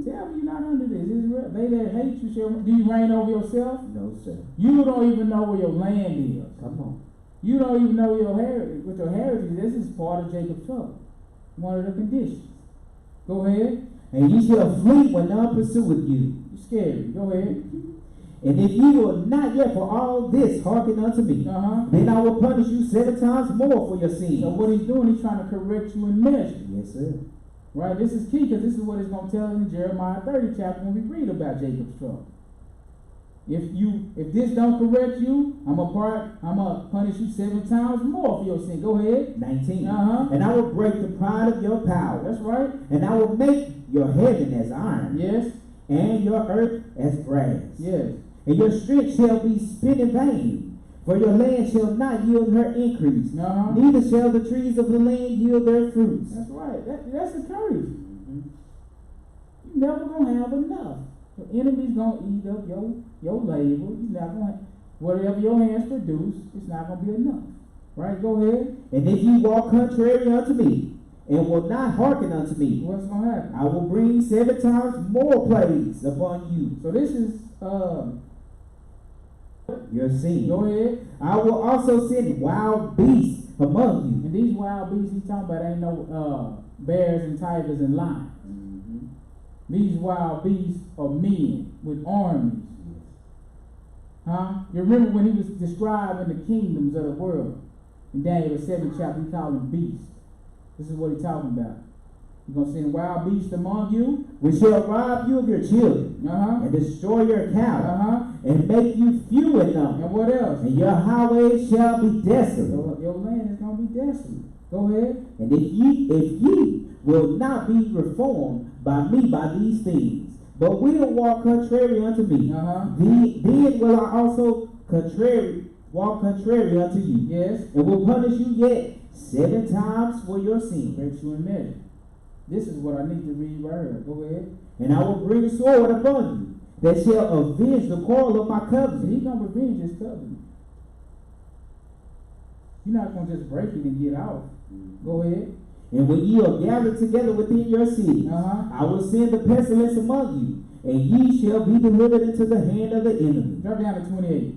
Tell me you're not under this. Israel. They that hate you shall. Do you reign over yourself? No, sir. You don't even know where your land is. Come on. You don't even know your heritage. What your heritage is. This is part of Jacob's trouble. One of the conditions. Go ahead. And ye shall flee when none pursueth you. You're scary. Go ahead. And if ye will not yet for all this hearken unto me, then I will punish you 7 times more for your sins. So what he's doing, he's trying to correct you in measure. Yes, sir. Right? This is key because this is what it's going to tell in Jeremiah 30 chapter when we read about Jacob's trouble. If this don't correct you, I'm gonna punish you 7 times more for your sin. Go ahead. 19. And I will break the pride of your power. That's right. And I will make your heaven as iron. Yes. And your earth as brass. Yes. And your strength shall be spent in vain, for your land shall not yield her increase. Neither shall the trees of the land yield their fruits. That's right. That's a curse. You're never gonna have enough. The enemy's gonna eat up your labor. You're not gonna whatever your hands produce, it's not gonna be enough. Right? Go ahead. And if ye walk contrary unto me, and will not hearken unto me, what's gonna happen? I will bring 7 times more plagues upon you. So this is your sin. Go ahead. I will also send wild beasts among you. And these wild beasts he's talking about ain't no bears and tigers and lions. These wild beasts are men with armies. You remember when he was describing the kingdoms of the world? In Daniel 7 chapter, he called them beasts. This is what he's talking about. He's going to send wild beasts among you, which shall rob you of your children, and destroy your cattle, and make you few in number. And what else? And your highways shall be desolate. So your land is going to be desolate. Go ahead. And if ye will not be reformed by me by these things, but will walk contrary unto me, then will I also walk contrary unto you. Yes. And will punish you yet 7 times for your sin. Breaks you in measure. This is what I need to read right here. Go ahead. And I will bring a sword upon you that shall avenge the quarrel of my covenant. He's going to revenge his covenant. You're not going to just break it and get out. Go ahead. And when ye are gathered together within your cities, I will send the pestilence among you, and ye shall be delivered into the hand of the enemy. Drop down to 28.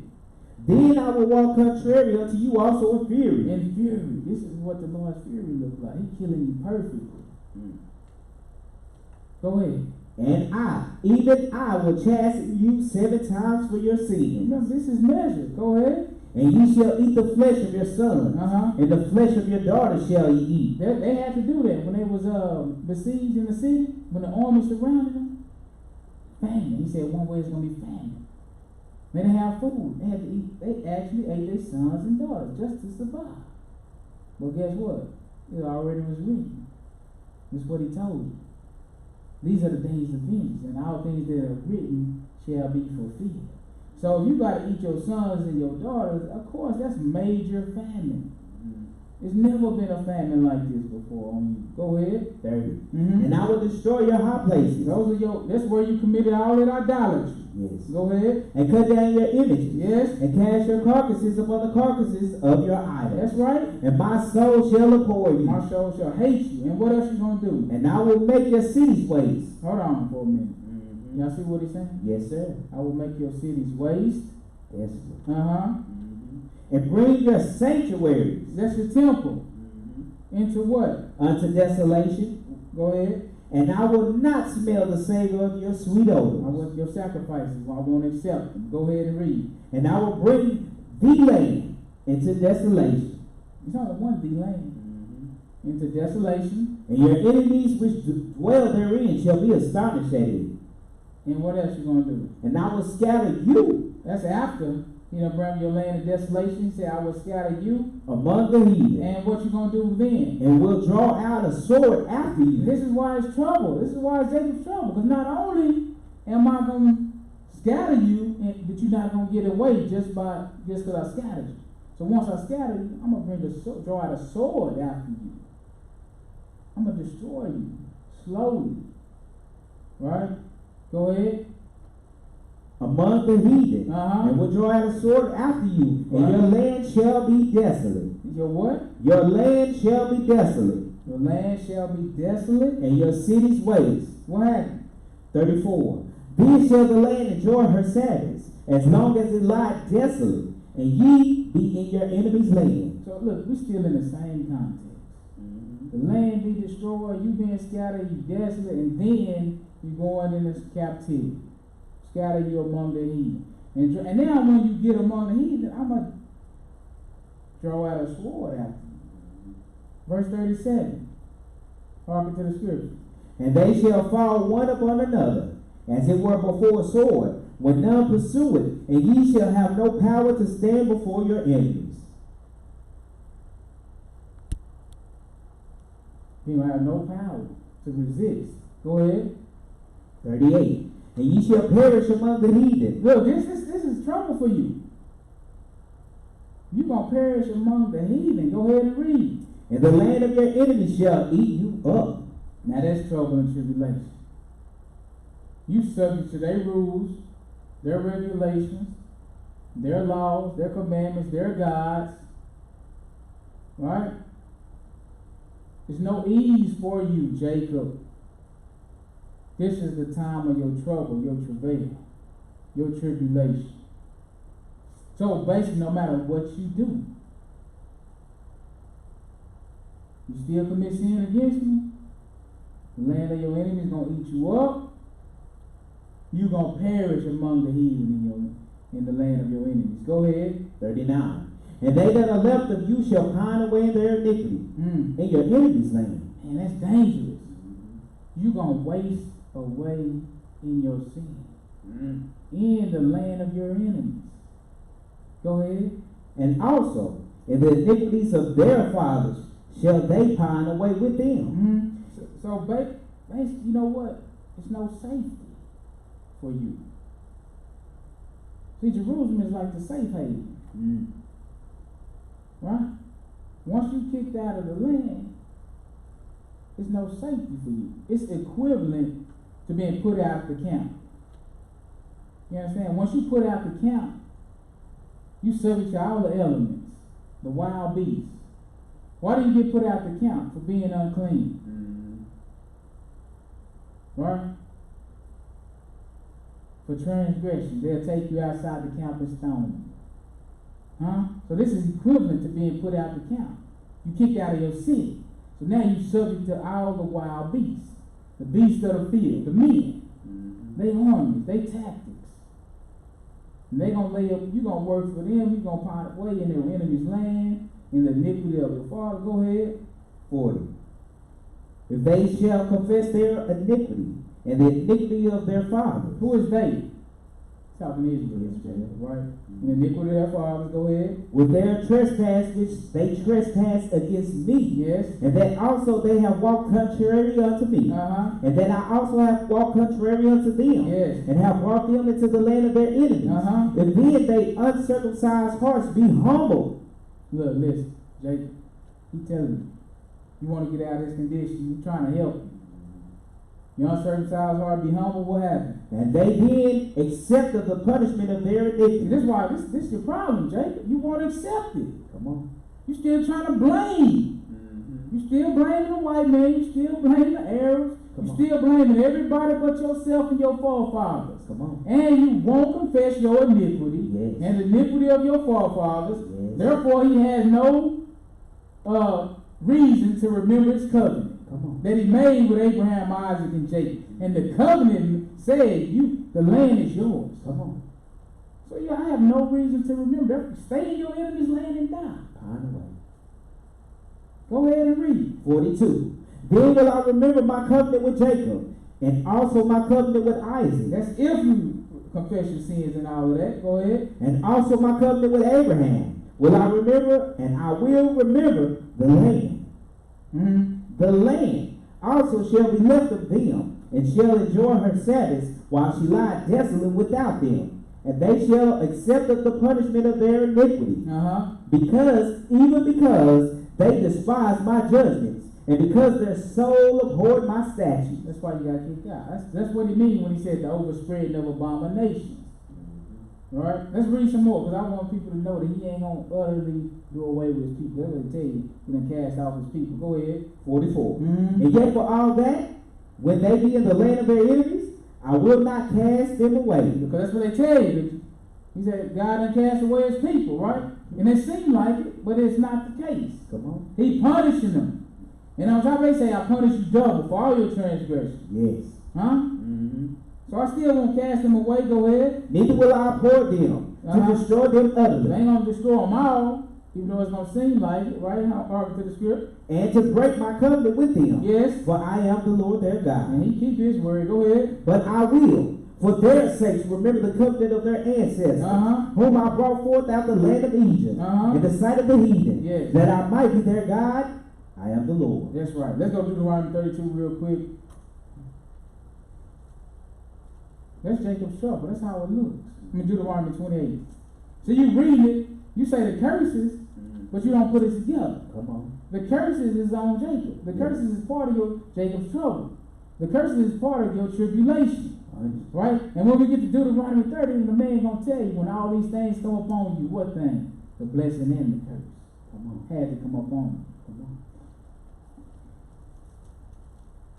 Then I will walk contrary unto you also in fury. In fury. This is what the Lord's fury looks like. He's killing you perfectly. Go ahead. And even I will chasten you 7 times for your sins. Remember, this is measured. Go ahead. And ye shall eat the flesh of your sons, and the flesh of your daughters shall ye eat. They had to do that when they was besieged in the city, when the army surrounded them. Famine. He said one way it's going to be famine. They didn't have food. They had to eat. They actually ate their sons and daughters just to survive. But guess what? It already was written. That's what he told you. These are the days of vengeance, and all things that are written shall be fulfilled. So if you got to eat your sons and your daughters, of course, that's major famine. It's never been a famine like this before on you. Go ahead. 30. And I will destroy your high places. That's where you committed all that idolatry. Yes. Go ahead. And cut down your images. Yes. And cast your carcasses upon the carcasses of your idols. That's right. And my soul shall abhor you. My soul shall hate you. And what else you going to do? And I will make your cities waste. Hold on for a minute. Y'all see what he's saying? Yes, sir. I will make your cities waste. Yes, sir. And bring your sanctuaries. That's your temple. Into what? Unto desolation. Go ahead. And I will not smell the savor of your sweet odors. I want your sacrifices. I won't accept them. Go ahead and read. And I will bring the land into desolation. It's only one the land. Into desolation. And your enemies which dwell therein shall be astonished at it. And what else you going to do? And I will scatter you. That's after, bring your land in desolation. He said, I will scatter you among the heathen. And what you going to do then? And will draw out a sword after you. This is why it's trouble. This is why it's Jacob's trouble. Because not only am I going to scatter you, but you're not going to get away just because I scattered you. So once I scatter you, I'm going to draw out a sword after you. I'm going to destroy you slowly. Right? Go ahead. Among the heathen. And will draw out a sword after you. And your land shall be desolate. Your what? Your land shall be desolate. Your land shall be desolate. And your cities waste. What happened? 34. Then shall the land enjoy her Sabbaths, as long as it lie desolate, and ye be in your enemy's land. So look, we're still in the same context. The land be destroyed, you being scattered, you desolate, and then you going into captivity. Scatter you among the heathen. And now when you get among the heathen, I'm going to draw out a sword after you. Verse 37. Hearken to the scripture. And they shall fall one upon another, as it were before a sword, when none pursue it, and ye shall have no power to stand before your enemies. You will have no power to resist. Go ahead. 38. And ye shall perish among the heathen. Look, this is trouble for you. You're going to perish among the heathen. Go ahead and read. And the land of your enemies shall eat you up. Now that's trouble and tribulation. You subject to their rules, their regulations, their laws, their commandments, their gods. Right? There's no ease for you, Jacob. This is the time of your trouble, your travail, your tribulation. So basically, no matter what you do, you still commit sin against me, the land of your enemy is going to eat you up. You're going to perish among the heathen in the land of your enemies. Go ahead. 39. And they that are left of you shall pine away in their iniquity in your enemy's land. And that's dangerous. You're going to waste away in your sin. In the land of your enemies. Go ahead. And also, in the iniquities of their fathers shall they pine away with them. So basically, you know what? There's no safety for you. See, Jerusalem is like the safe haven. Right? Once you kicked out of the land, there's no safety for you. It's equivalent to being put out the camp. You understand? Once you put out the camp, you subject to all the elements, the wild beasts. Why do you get put out the camp? For being unclean. Right? For transgression. They'll take you outside the camp and stone you. So this is equivalent to being put out the camp. You kicked out of your city. So now you're subject to all the wild beasts. The beasts of the field, the men. They armies, they tactics. And they're going to lay up, you're going to work for them, you're going to pine away in their enemy's land, in the iniquity of your father. Go ahead. 40. If they shall confess their iniquity and the iniquity of their fathers. Who is they? Talking Israel, right? And the iniquity of their fathers, go ahead. With their trespass which they trespass against me. Yes. And that also they have walked contrary unto me. And that I also have walked contrary unto them. Yes. And have brought them into the land of their enemies. If then they uncircumcised hearts be humble. Look, listen, Jacob, he telling you, you want to get out of this condition, you're trying to help you. Your uncircumcised heart be humble, what happened? And they then accept of the punishment of their iniquity. This is why this is your problem, Jacob. You won't accept it. Come on. You still trying to blame. You still blaming the white man, you still blaming the Arabs, you still blaming everybody but yourself and your forefathers. Come on. And you won't confess your iniquity and the iniquity of your forefathers. Therefore he has no reason to remember his covenant that he made with Abraham, Isaac, and Jacob. And the covenant said, the land is yours. Come on. So yeah, I have no reason to remember. Stay in your enemy's land and die. Pine away. Go ahead and read. 42. Then will I remember my covenant with Jacob, and also my covenant with Isaac. That's if you confess your sins and all of that. Go ahead. And also my covenant with Abraham will I remember, and I will remember the land. The land also shall be left of them, and shall enjoy her Sabbaths, while she lieth desolate without them. And they shall accept of the punishment of their iniquity. Because they despise my judgments, and because their soul abhorred my statutes. That's why you got kicked out. That's what he means when he said the overspreading of abominations. All right, let's read some more, because I want people to know that he ain't going to utterly do away with his people. They're going to tell you, he done cast off his people. Go ahead. 44. And yet for all that, when they be in the land of their enemies, I will not cast them away. Because that's what they tell you. He said, God done cast away his people, right? And it seemed like it, but it's not the case. Come on. He punishing them. And on top of it, they say, I punish you double for all your transgressions. Yes. Huh? So I still won't cast them away. Go ahead. Neither will I abhor them to destroy them utterly. They ain't going to destroy them all, even though it's going to seem like it, right? According to the script. And to break my covenant with them. Yes. For I am the Lord their God. And he keep his word. Go ahead. But I will, for their sakes, remember the covenant of their ancestors, whom I brought forth out of the land of Egypt, in the sight of the heathen, yes, that I might be their God. I am the Lord. That's right. Let's go to Deuteronomy 32 real quick. That's Jacob's trouble. That's how it looks. Deuteronomy 28. So you read it, you say the curses, but you don't put it together. Come on. The curses is on Jacob. The curses is part of your Jacob's trouble. The curses is part of your tribulation. Right? And when we get to Deuteronomy 30, the man gonna tell you when all these things come upon you, what thing? The blessing and the curse. Come on. Had to come upon you. Come on.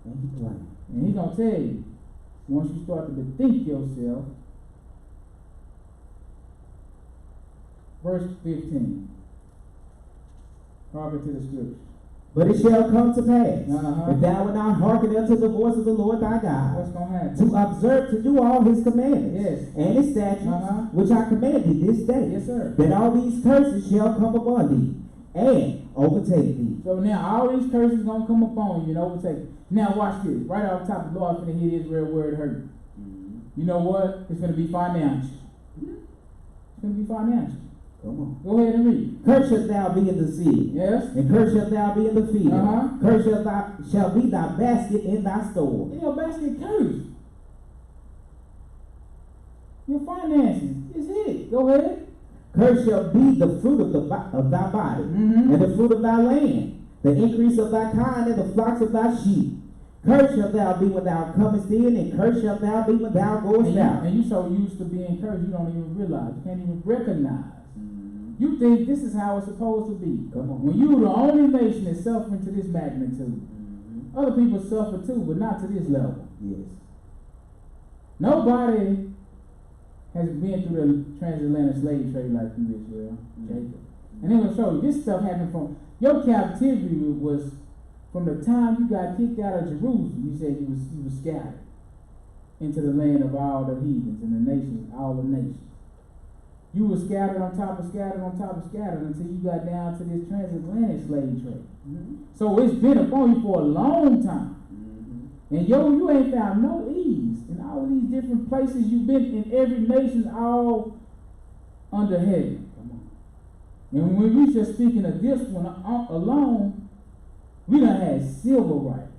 And he playing. And he gonna tell you, once you start to bethink yourself, verse 15. Hearken to the scripture. But it shall come to pass, if thou wilt not hearken unto the voice of the Lord thy God, what's going to happen? to observe to do all his commandments, yes, and his statutes, which I command thee this day, yes, sir, that all these curses shall come upon thee, and overtake thee. So now all these curses are going to come upon you and overtake you. Now watch this. Right off the top, the Lord's going to hit Israel where it hurt. You know what? It's going to be financial. It's going to be financial. Come on. Go ahead and read. Cursed shalt thou be in the city. Yes. And cursed shalt thou be in the field. Cursed shall be thy basket in thy store. Your basket cursed. Your finances is hit. Go ahead. Cursed shall be the fruit of thy body, and the fruit of thy land, the increase of thy kind, and the flocks of thy sheep. Cursed shalt thou be when thou comest in, and cursed shalt thou be when thou goest out. And you so used to being cursed, you don't even realize. You can't even recognize. You think this is how it's supposed to be. Come on. When you're the only nation that's suffering to this magnitude. Other people suffer too, but not to this level. Yes. Nobody has been through the transatlantic slave trade like you, Israel, Jacob. And they're going to show you, this stuff happened from, your captivity was from the time you got kicked out of Jerusalem. You said you was scattered into the land of all the heathens and the nations, all the nations. You were scattered on top of scattered on top of scattered until you got down to this transatlantic slave trade. So it's been upon you for a long time. And you ain't found no ease in all these different places you've been in every nation, all under heaven. And when we just speaking of this one alone, we done had civil rights,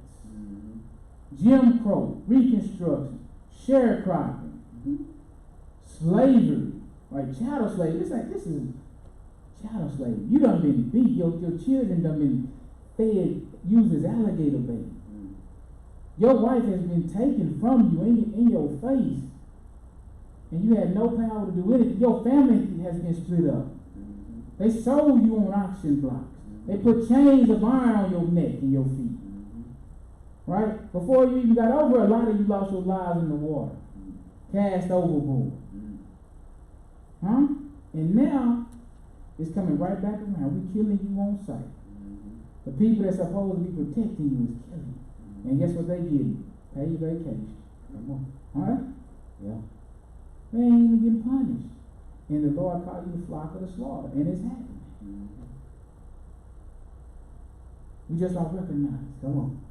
Jim Crow, Reconstruction, sharecropping, slavery, right? Chattel slavery. This is chattel slavery. You done been beat. Your children done been fed, used as alligator bait. Your wife has been taken from you in your face, and you had no power to do anything. Your family has been split up. They sold you on auction blocks. They put chains of iron on your neck and your feet. Right? Before you even got over, a lot of you lost your lives in the water. Cast overboard. And now, it's coming right back around. We're killing you on sight. The people that's supposed to be protecting you is killing you. And guess what they give you? Pay your vacation. Come on. Alright? Yeah. They ain't even getting punished. And the Lord called you the flock of the slaughter, and it's happening. Mm-hmm. We just don't recognize. Come on.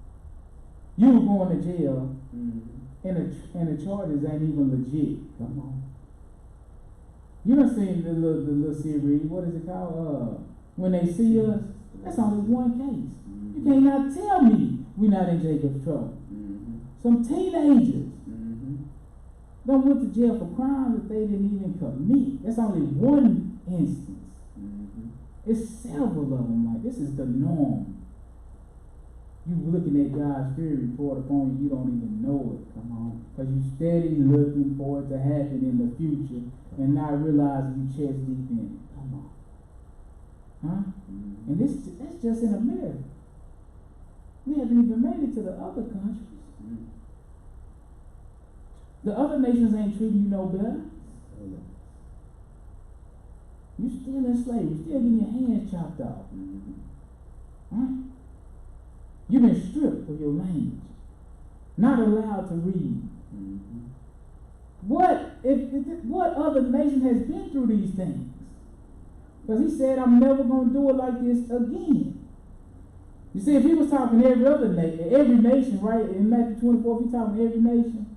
You were going to jail, Mm-hmm. and the charges ain't even legit. Come on. You done seen the little series, what is it called? When They See Us? That's only one case. Mm-hmm. You cannot tell me we're not in Jacob's trouble. Mm-hmm. Some teenagers Mm-hmm. done went to jail for crimes that they didn't even commit. That's only one instance. Mm-hmm. It's several of them. Like, this is the norm. You looking at God's spirit report upon you, you don't even know it. Come on. Because you steady looking for it to happen in the future and not realizing you chest deep in it. Come on. Huh? Mm-hmm. And that's just in America. We haven't even made it to the other countries. Mm-hmm. The other nations ain't treating you no better. Mm-hmm. You still in slavery, still getting your hands chopped off. Mm-hmm. Huh? You've been stripped of your language, not allowed to read. Mm-hmm. What other nation has been through these things? Because he said, I'm never going to do it like this again. You see, if he was talking to every nation, right? In Matthew 24, if he's talking to every nation,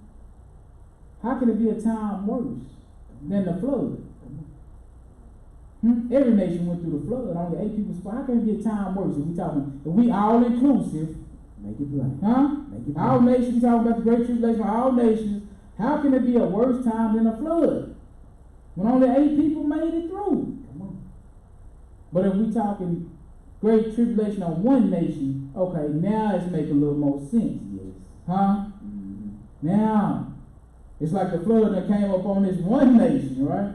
how can it be a time worse than the flood? Every nation went through the flood. Only 8 people survived. How can it be a time worse? If we all inclusive, Make it black. huh? Make it All black. nations, talking about the great tribulation for all nations. How can it be a worse time than a flood when only 8 people made it through? Come on. But if we talking great tribulation on one nation, okay, now it's making a little more sense, Yes. huh? Mm-hmm. Now it's like the flood that came up on this one nation, right?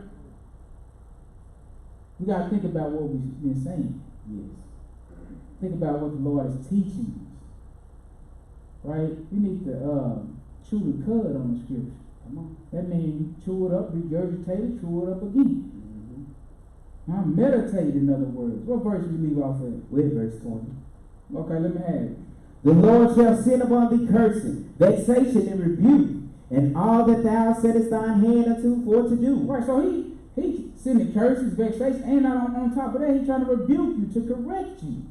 We got to think about what we've been saying. Yes. Think about what the Lord is teaching us, right? We need to chew the cud on the scripture. Come on. That means chew it up, regurgitate it, chew it up again. Mm-hmm. Meditate, in other words. What verse we leave off at? With verse 20. Okay, let me have it. The Lord shall send upon thee cursing, vexation, and rebuke, and all that thou settest thine hand unto for to do. Right, so he sending curses, vexation, and on top of that, he's trying to rebuke you, to correct you.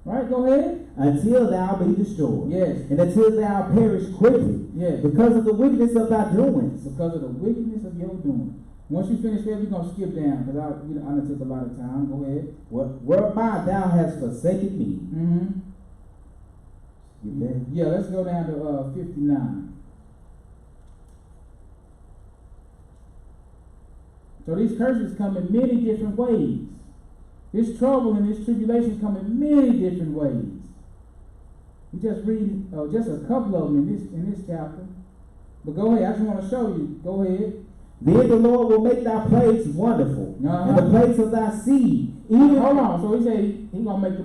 Right, go ahead. Until thou be destroyed. Yes. And until thou perish quickly. Yes. Because of the wickedness of thy doings. Because of the wickedness of your doing. Once you finish that, we're going to skip down, because I done took a lot of time. Go ahead. Whereby thou hast forsaken me. Mm-hmm. You there? Yeah, let's go down to 59. So these curses come in many different ways. This trouble and this tribulation come in many different ways. We just read just a couple of them in this chapter. But go ahead, I just want to show you. Go ahead. Then the Lord will make thy plagues wonderful, and the plagues of thy seed. Hold on. So he said he's going to make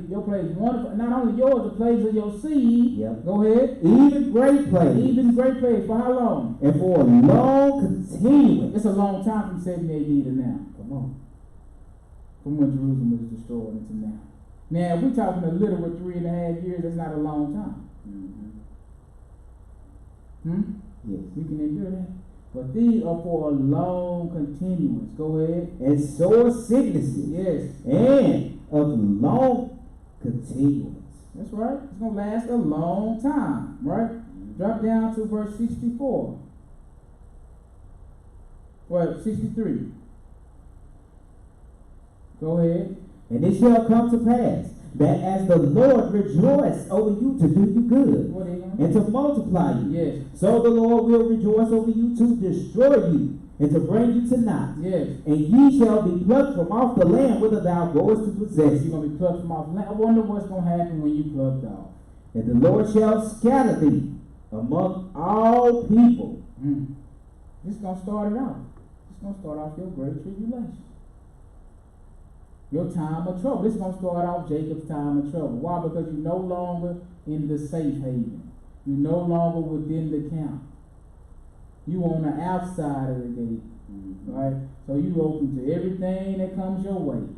your plagues wonderful. Not only yours, the plagues of your seed. Yep. Go ahead. Even great plagues. Even great plagues. For how long? And for a long continuance. It's a long time from 70 AD to now. Come on. From when Jerusalem was destroyed into now. Now, if we're talking a literal 3.5 years, that's not a long time. Mm-hmm. Yes. We can endure that. But these are for a long continuance. Go ahead. And sore sicknesses. Yes. And of long continuance. That's right. It's going to last a long time. Right? Mm-hmm. Drop down to verse 64. Well, 63. Go ahead. And it shall come to pass that as the Lord rejoiced over you to do you good and to multiply you, yes, so the Lord will rejoice over you to destroy you and to bring you to naught. Yes. And ye shall be plucked from off the land whither thou goest to possess. You're going to be plucked from off the land. I wonder what's going to happen when you plucked off. And the Lord shall scatter thee among all people. This is going to start it out. It's going to start off your great tribulation. Your time of trouble. This is going to start off Jacob's time of trouble. Why? Because you're no longer in the safe haven. You're no longer within the camp. You on the outside of the gate. Right? So you open to everything that comes your way.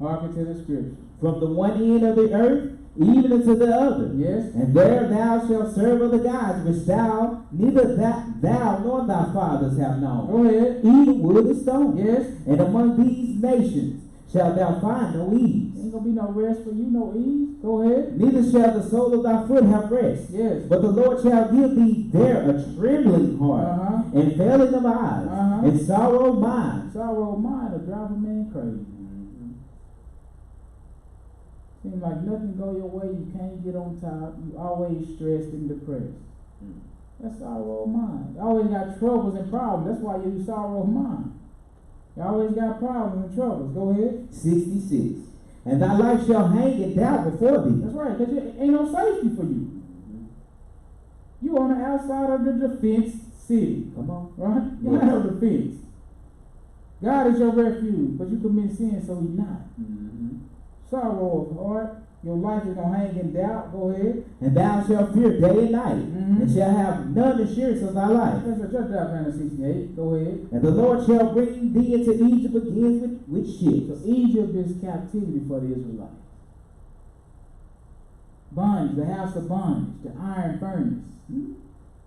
Hearken to the scripture. From the one end of the earth even unto the other. Yes. And there thou shalt serve other gods, which neither thou nor thy fathers have known. Go ahead. Even wood and stone. Yes. And among these nations shalt thou find no ease. Ain't gonna be no rest for you, no ease. Go ahead. Neither shall the sole of thy foot have rest. Yes. But the Lord shall give thee there a trembling heart, and failing of eyes, and sorrow of mind. Sorrow of mind will drive a man crazy. Seems like nothing go your way, you can't get on top, you always stressed and depressed. That's sorrow of mind. You always got troubles and problems. That's why you sorrow of mind. You always got problems and troubles. Go ahead. 66. And thy life shall hang in doubt before thee. That's right, because there ain't no safety for you. You on the outside of the defense city. Come on. Right? You ain't no defense. God is your refuge, but you commit sin, so he's not. Sorrow of heart. Your life is going to hang in doubt. Go ahead. And thou shalt fear day and night, and shall have none assurance of thy life. That's just that kind of 68. Go ahead. And the Lord shall bring thee into Egypt again with ships. So Egypt is captivity for the Israelites. Bondage, the house of bondage, the iron furnace. And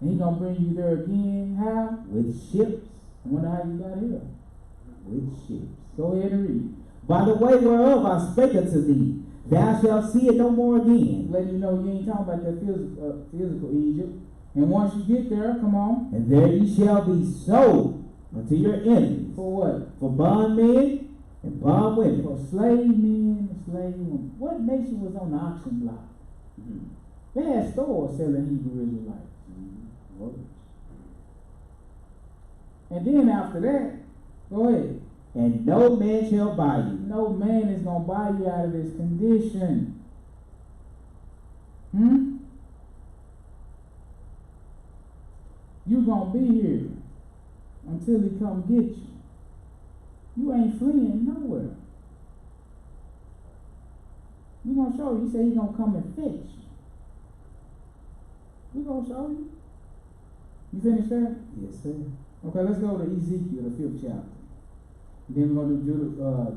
he's going to bring you there again. How? With ships. I wonder how you got here. With ships. Go ahead and read. By the way whereof I spake unto thee, thou shalt see it no more again. Letting you know you ain't talking about that physical Egypt. And once you get there, come on. And there ye shall be sold unto your enemies. For what? For bondmen and bondwomen. For slave men and slave women. What nation was on the auction block? They had stores selling Hebrew Israelites. And then after that, go ahead. And no man shall buy you. No man is going to buy you out of this condition. You're going to be here until he come get you. You ain't fleeing nowhere. We're going to show you. He said he's going to come and fetch you. We're going to show you. You finished that? Yes, sir. Okay, let's go to Ezekiel, the 5th chapter. Then we're going to do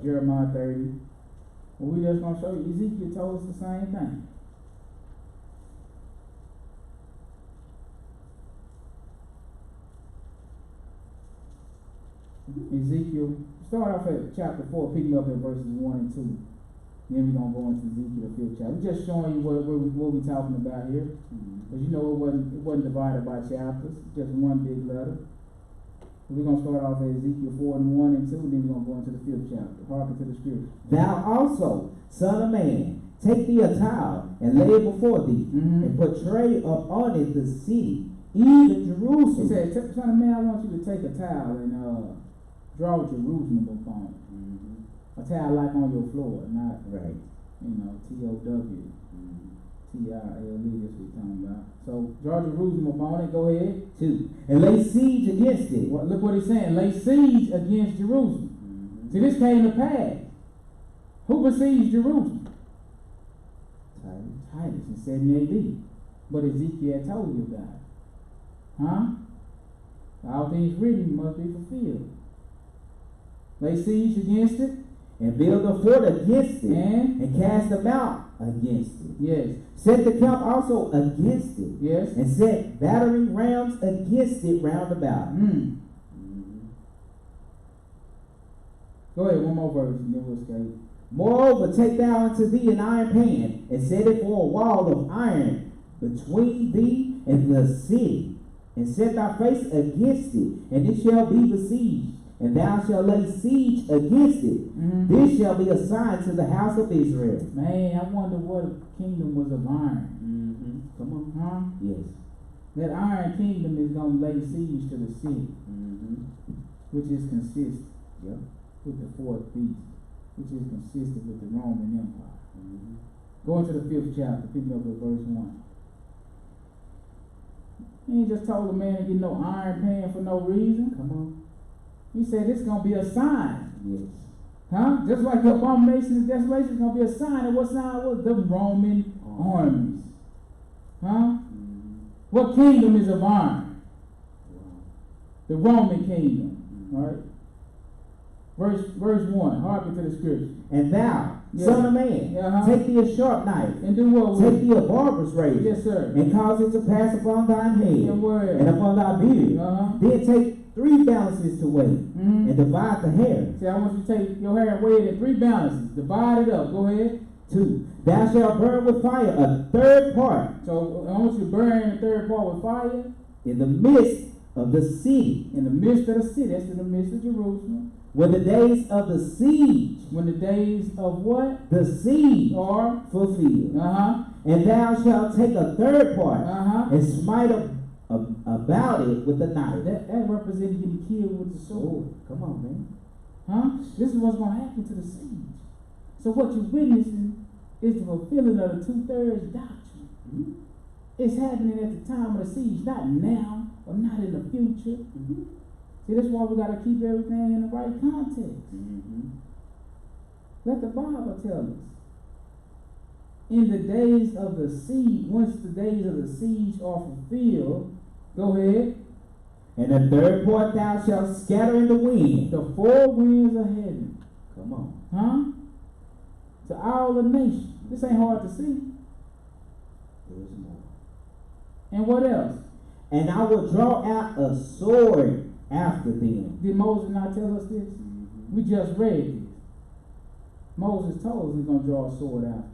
Jeremiah 30. Well, we just going to show you. Ezekiel told us the same thing. Ezekiel, start off at chapter 4, picking up at verses 1 and 2. Then we're going to go into Ezekiel, the 5th chapter. We're just showing you what we're talking about here. Because you know it wasn't divided by chapters, just one big letter. We're going to start off at Ezekiel 4 and 1 and 2, and then we're going to go into the 5th chapter. Hearken to the scripture. Thou also, son of man, take thee a towel and lay it before thee, and portray upon it the city, even Jerusalem. He said, son of man, I want you to take a towel and draw Jerusalem upon it. A towel like on your floor, not right. T-O-W. T-I-L-E, that's what we're talking about. So, draw Jerusalem upon it, go ahead. 2. And lay siege against it. Well, look what he's saying, lay siege against Jerusalem. See, this came to pass. Who besieged Jerusalem? Titus in 70 AD. But Ezekiel told you about it. All things written must be fulfilled. Lay siege against it. And build a fort against it. And cast them out against it. Yes. Set the camp also against it. Yes. And set battering rams against it round about. Go ahead, one more verse and then we'll escape. Moreover, take thou unto thee an iron pan, and set it for a wall of iron between thee and the city, and set thy face against it, and it shall be besieged, and thou shalt lay siege against it. This shall be a sign to the house of Israel. Man, I wonder what kingdom was of iron. Come on. Yes. That iron kingdom is going to lay siege to the city, which is consistent with the fourth beast, which is consistent with the Roman Empire. Go into the 5th chapter, picking up at verse 1. He ain't just told a man to get no iron pan for no reason. Come on. He said it's going to be a sign. Yes. Just like the abomination and desolation is going to be a sign. And what sign was? The Roman armies. What kingdom is of iron? The Roman kingdom. All right. Verse 1. Hearken to the scripture. And thou, Son of man, take thee a sharp knife, and do what? Take thee a barber's razor, yes, sir, and cause it to pass upon thine head, and upon thy beard. Then take 3 balances to weigh, and divide the hair. See, I want you to take your hair and weigh it in 3 balances. Divide it up. Go ahead. 2. Thou shalt burn with fire a 3rd part. So I want you to burn a 3rd part with fire in the midst of the city. In the midst of the city. That's in the midst of Jerusalem. When the days of the siege. When the days of what? The siege are fulfilled. And thou shalt take a 3rd part and smite about it with a knife. That represents getting killed with the sword. Come on, man. This is what's going to happen to the siege. So what you're witnessing is the fulfilling of the 2/3 doctrine. It's happening at the time of the siege, not now or not in the future. See, that's why we got to keep everything in the right context. Let the Bible tell us. In the days of the siege, once the days of the siege are fulfilled, go ahead. And the 3rd part thou shalt scatter in the wind. The 4 winds of heaven. Come on. To all the nations. This ain't hard to see. There's more. And what else? And I will draw out a sword after them. Did Moses not tell us this? We just read this. Moses told us he's going to draw a sword after.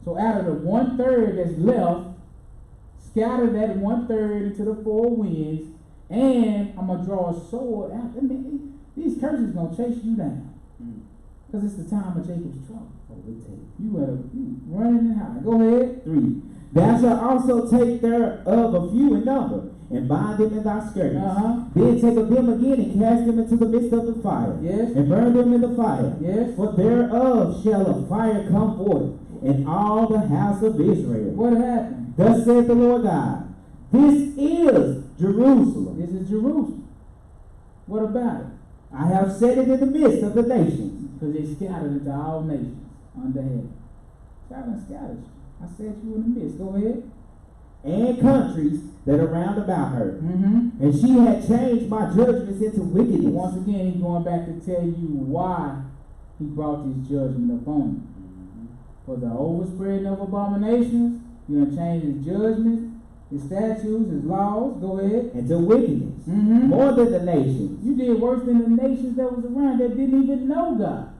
So out of the 1/3 that's left, scatter that 1/3 into the 4 winds, and I'm going to draw a sword after. I mean, these curses are going to chase you down. Because it's the time of Jacob's trouble. You running and hiding. Go ahead. 3. Thou shalt also take thereof a few in number, and bind them in thy skirts. Then take of them again, and cast them into the midst of the fire. Yes. And burn them in the fire. Yes. For thereof shall a fire come forth in all the house of Israel. What happened? Thus saith the Lord God, this is Jerusalem. This is Jerusalem. What about it? I have set it in the midst of the nations. Because they scattered into all nations under heaven. God done scattered you. I set you in the midst. Go ahead. And countries that are round about her. And she had changed my judgments into wickedness. Once again, he's going back to tell you why he brought this judgment upon you. For the overspreading of abominations, you're going to change his judgments, his statutes, his laws. Go ahead. Into wickedness. More than the nations. You did worse than the nations that was around that didn't even know God.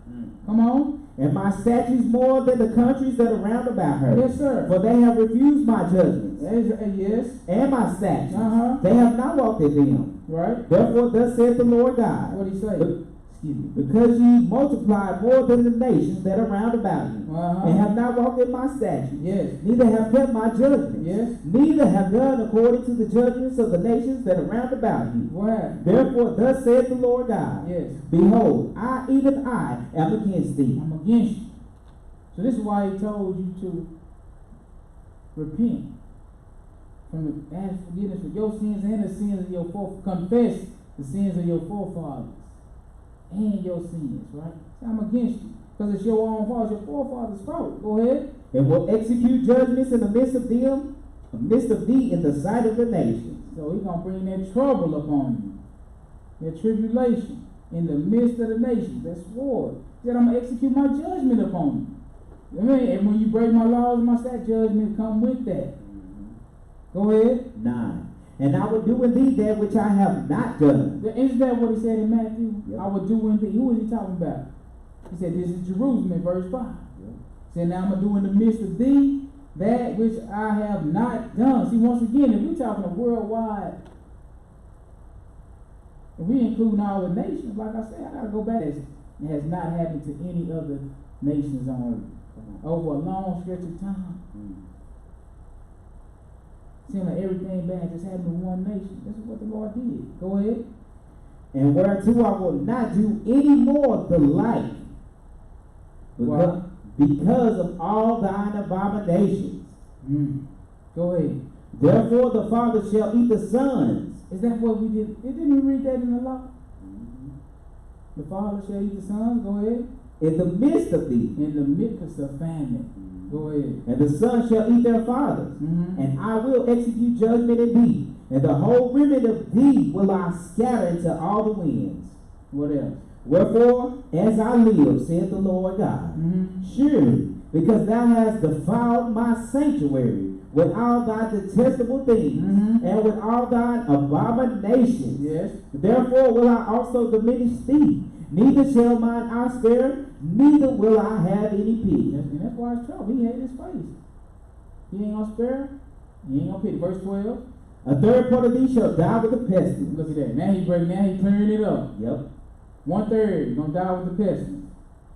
Come on. And my statutes more than the countries that are round about her. Yes, sir. For they have refused my judgments. Yes. And my statutes. They have not walked in them. Right. Therefore, thus saith the Lord God. What did he say? Because ye multiply more than the nations that are round about you, and have not walked in my statutes. Yes. Neither have kept my judgments. Yes. Neither have done according to the judgments of the nations that are round about you. What? Therefore, thus saith the Lord God. Yes. Behold, even I am against thee. I'm against you. So this is why he told you to repent. Ask forgiveness for your sins and the sins of your forefathers. Confess the sins of your forefathers and your sins, right? So I'm against you. Because it's your own fault, it's your forefathers' fault. Go ahead. And will execute judgments in the midst of them, midst of thee in the sight of the nations. So he's going to bring that trouble upon you. That tribulation in the midst of the nations. That's war. He said, I'm going to execute my judgment upon you. And when you break my laws and my statutes, judgment come with that. Go ahead. 9. And I will do in thee that which I have not done. Isn't that what he said in Matthew? Yep. I will do in thee. Who is he talking about? He said, this is Jerusalem in verse 5. Yep. He said, now I'm going to do in the midst of thee that which I have not done. See, once again, if we're talking a worldwide, if we include all the nations, like I said, I got to go back. It has not happened to any other nations on earth over a long stretch of time. Seems like everything bad just happened to one nation. This is what the Lord did. Go ahead. And whereto I will not do any more the like, because of all thine abominations. Go ahead. Therefore the father shall eat the sons. Is that what we did? Didn't we read that in the law? The father shall eat the sons. Go ahead. In the midst of thee. In the midst of famine. Go ahead. And the sons shall eat their fathers. And I will execute judgment in thee. And the whole remnant of thee will I scatter into all the winds. What else? Wherefore, as I live, saith the Lord God, surely, because thou hast defiled my sanctuary with all thy detestable things, and with all thine abominations, yes, therefore will I also diminish thee. Neither shall mine eye spare, neither will I have any pity. and that's why it's trouble. He hated his face. He ain't gonna spare. He ain't gonna pity. Verse 12. A third part of thee shall die with the pestilence. Look at that. Now he clearing it up. Yep. 1/3 gonna die with the pestilence.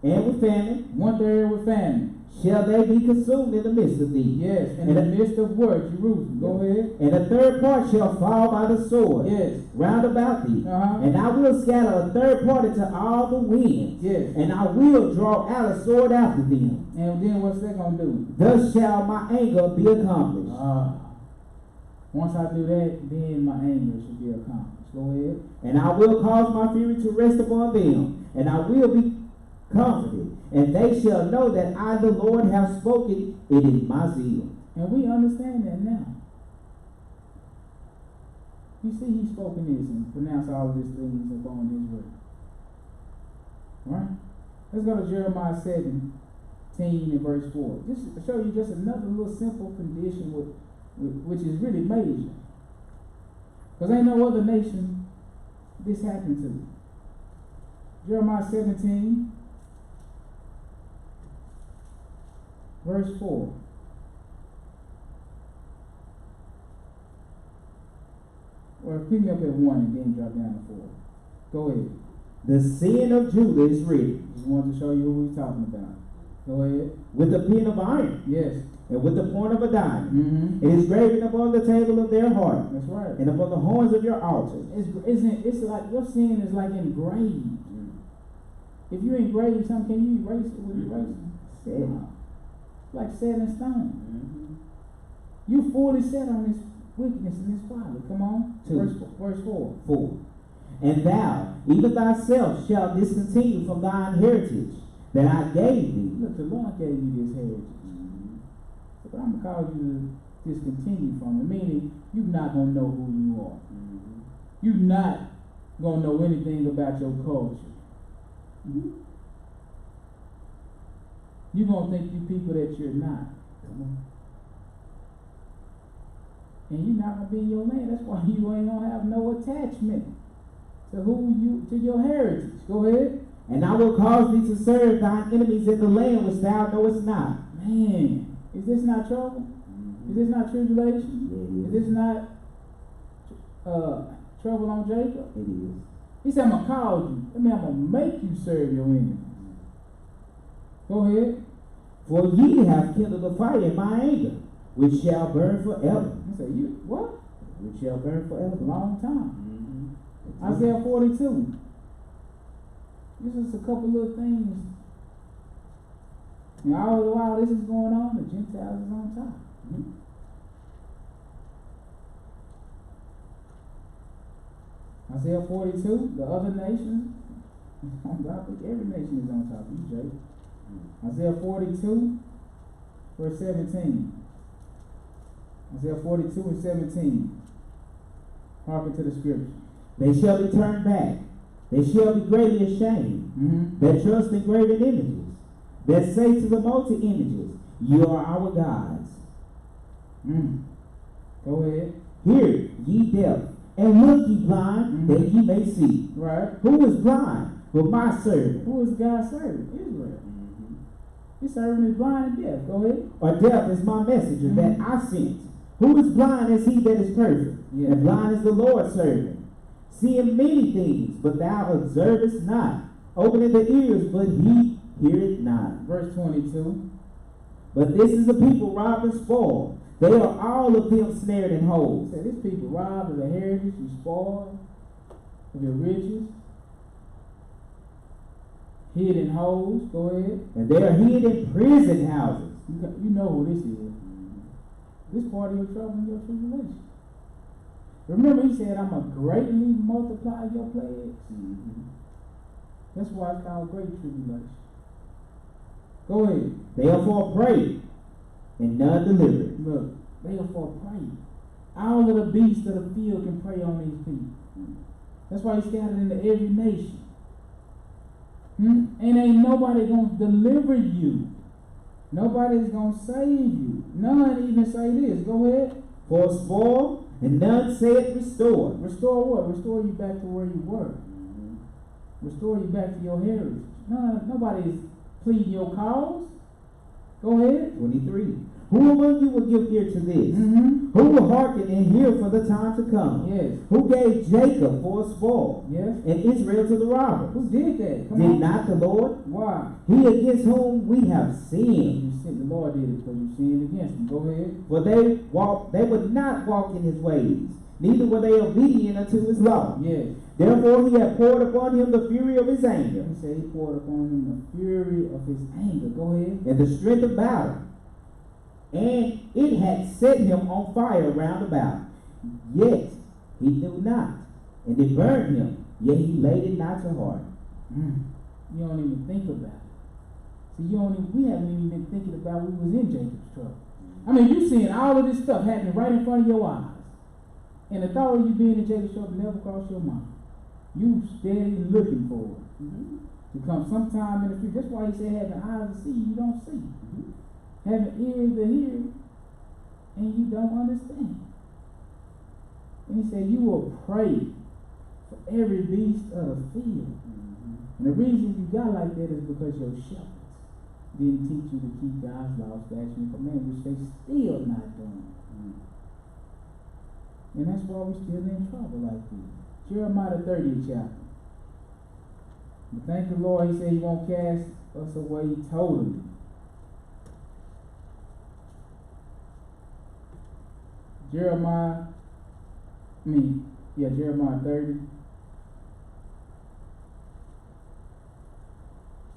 And with famine. 1/3 with famine. Shall they be consumed in the midst of thee? Yes, in the midst of what? Jerusalem. Go ahead. And a third part shall fall by the sword. Yes. Round about thee. Uh-huh. And I will scatter a third part into all the winds. Yes. And I will draw out a sword after them. And then what's that gonna do? Thus shall my anger be accomplished. Once I do that, then my anger should be accomplished. Go ahead. And I will cause my fury to rest upon them. And I will be comforted. And they shall know that I, the Lord, have spoken it in my zeal. And we understand that now. You see, he's spoken this and pronounced all of these things upon his word. Right? Let's go to Jeremiah 17 and verse 4. Just to show you just another little simple condition which is really major. Because ain't no other nation this happened to. Jeremiah 17, verse 4. Well, pick me up at 1 and then drop down to 4. Go ahead. The sin of Judah is written. Just wanted to show you who he's talking about. Go ahead. With a pen of iron. Yes. And with the point of a diamond. Mm-hmm. It is graven upon the table of their heart. That's right. And upon the horns of your altars. It's like your sin is like engraved. If you engrave something, can you erase it with erasing? No. Like set in stone. You fully set on this wickedness and this folly. Come on. Verse 4. 4. And thou, even thyself, shalt discontinue from thine heritage that I gave thee. Look, the Lord gave you this heritage. But I'm going to cause you to discontinue from it. Meaning, you're not going to know who you are. You're not going to know anything about your culture. You're going to think you people that you're not. And you're not going to be in your land. That's why you ain't going to have no attachment to your heritage. Go ahead. And I will cause thee to serve thine enemies in the land which thou knowest not. Man, is this not trouble? Is this not tribulation? Is this not trouble on Jacob? It is. He said, I'm going to cause you. I mean, I'm going to make you serve your enemies. Go ahead. For ye have kindled a fire in my anger, which shall burn forever. He said, you, what? Which shall burn forever. A long time. Isaiah 42. This is a couple little things. And all the while this is going on, the Gentiles is on top. Isaiah 42, the other nations, I think every nation is on top of you, Jake. Isaiah 42, verse 17. Isaiah 42 and 17. Hearken to the scripture. They shall be turned back. They shall be greatly ashamed. That trust in graven images. That say to the multi-images, you are our gods. Go ahead. Hear, ye deaf, and look ye blind, that ye may see. Right. Who is blind? But my servant. Who is God's servant? Israel. His servant is blind and deaf. Go ahead. Or deaf is my messenger that I sent. Who is blind as he that is perfect? Yeah. And blind is the Lord's servant. Seeing many things, but thou observest not. Opening the ears, but he heareth not. Verse 22. But this is a people robbed and spoiled. They are all of them snared in holes. This people robbed of their heritage, you spoiled of your riches, hid in holes. Go ahead. And they are hid in prison houses. You know who this is. This part of your trouble and your tribulation. Remember, he said, I'm going to greatly multiply your plagues. That's why it's called great tribulation. Go ahead. They are for prey, and none delivered. Look, they are for prey. All of the beasts of the field can prey on these people. That's why he scattered into every nation. And ain't nobody gonna deliver you. Nobody's gonna save you. None even say this. Go ahead. For spoil, and none said restore. Restore what? Restore you back to where you were. Restore you back to your heritage. Nobody is pleading your cause. Go ahead. 23. Who among you will give ear to this? Who will hearken and hear for the time to come? Yes. Who gave Jacob for a spoil? Yes. And Israel to the robbers? Who did that? Come did on. not the Lord? Why? He against whom we have sinned. You sinned. The Lord did it because you sinned against him. Go ahead. For they would not walk in his ways, neither were they obedient unto his law. Yes. Therefore he had poured upon him the fury of his anger. He said he poured upon him the fury of his anger. Go ahead. And the strength of battle. And it had set him on fire round about. Yet he knew not. And it burned him. Yet he laid it not to heart. You don't even think about it. See, we haven't even been thinking about we was in Jacob's trouble. I mean, you seeing all of this stuff happening right in front of your eyes. And the thought of you being in Jacob's trouble never crossed your mind. You steady looking for it. To come sometime in the future. That's why he said having eyes to see, you don't see. Having ears to hear, and you don't understand. And he said, you will pray for every beast of the field. And the reason you got like that is because your shepherds didn't teach you to keep God's laws, statutes, and commandments, which they still not doing. And that's why we're still in trouble like this. Jeremiah the 30th chapter. But thank the Lord, he said he won't cast us away totally. Jeremiah 30.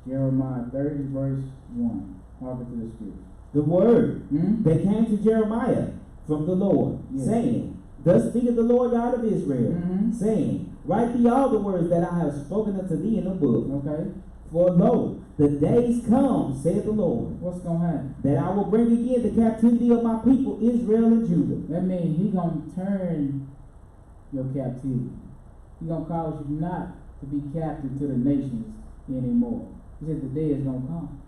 Jeremiah 30 verse 1. Harken to the scripture. The word that came to Jeremiah from the Lord, saying, Thus speaketh the Lord God of Israel, saying, Write thee all the words that I have spoken unto thee in a book. Okay. For lo, the days come, saith the Lord. What's going to happen? That I will bring again the captivity of my people Israel and Judah. That means he going to turn your captivity. He going to cause you not to be captive to the nations anymore. He said the day is going to come.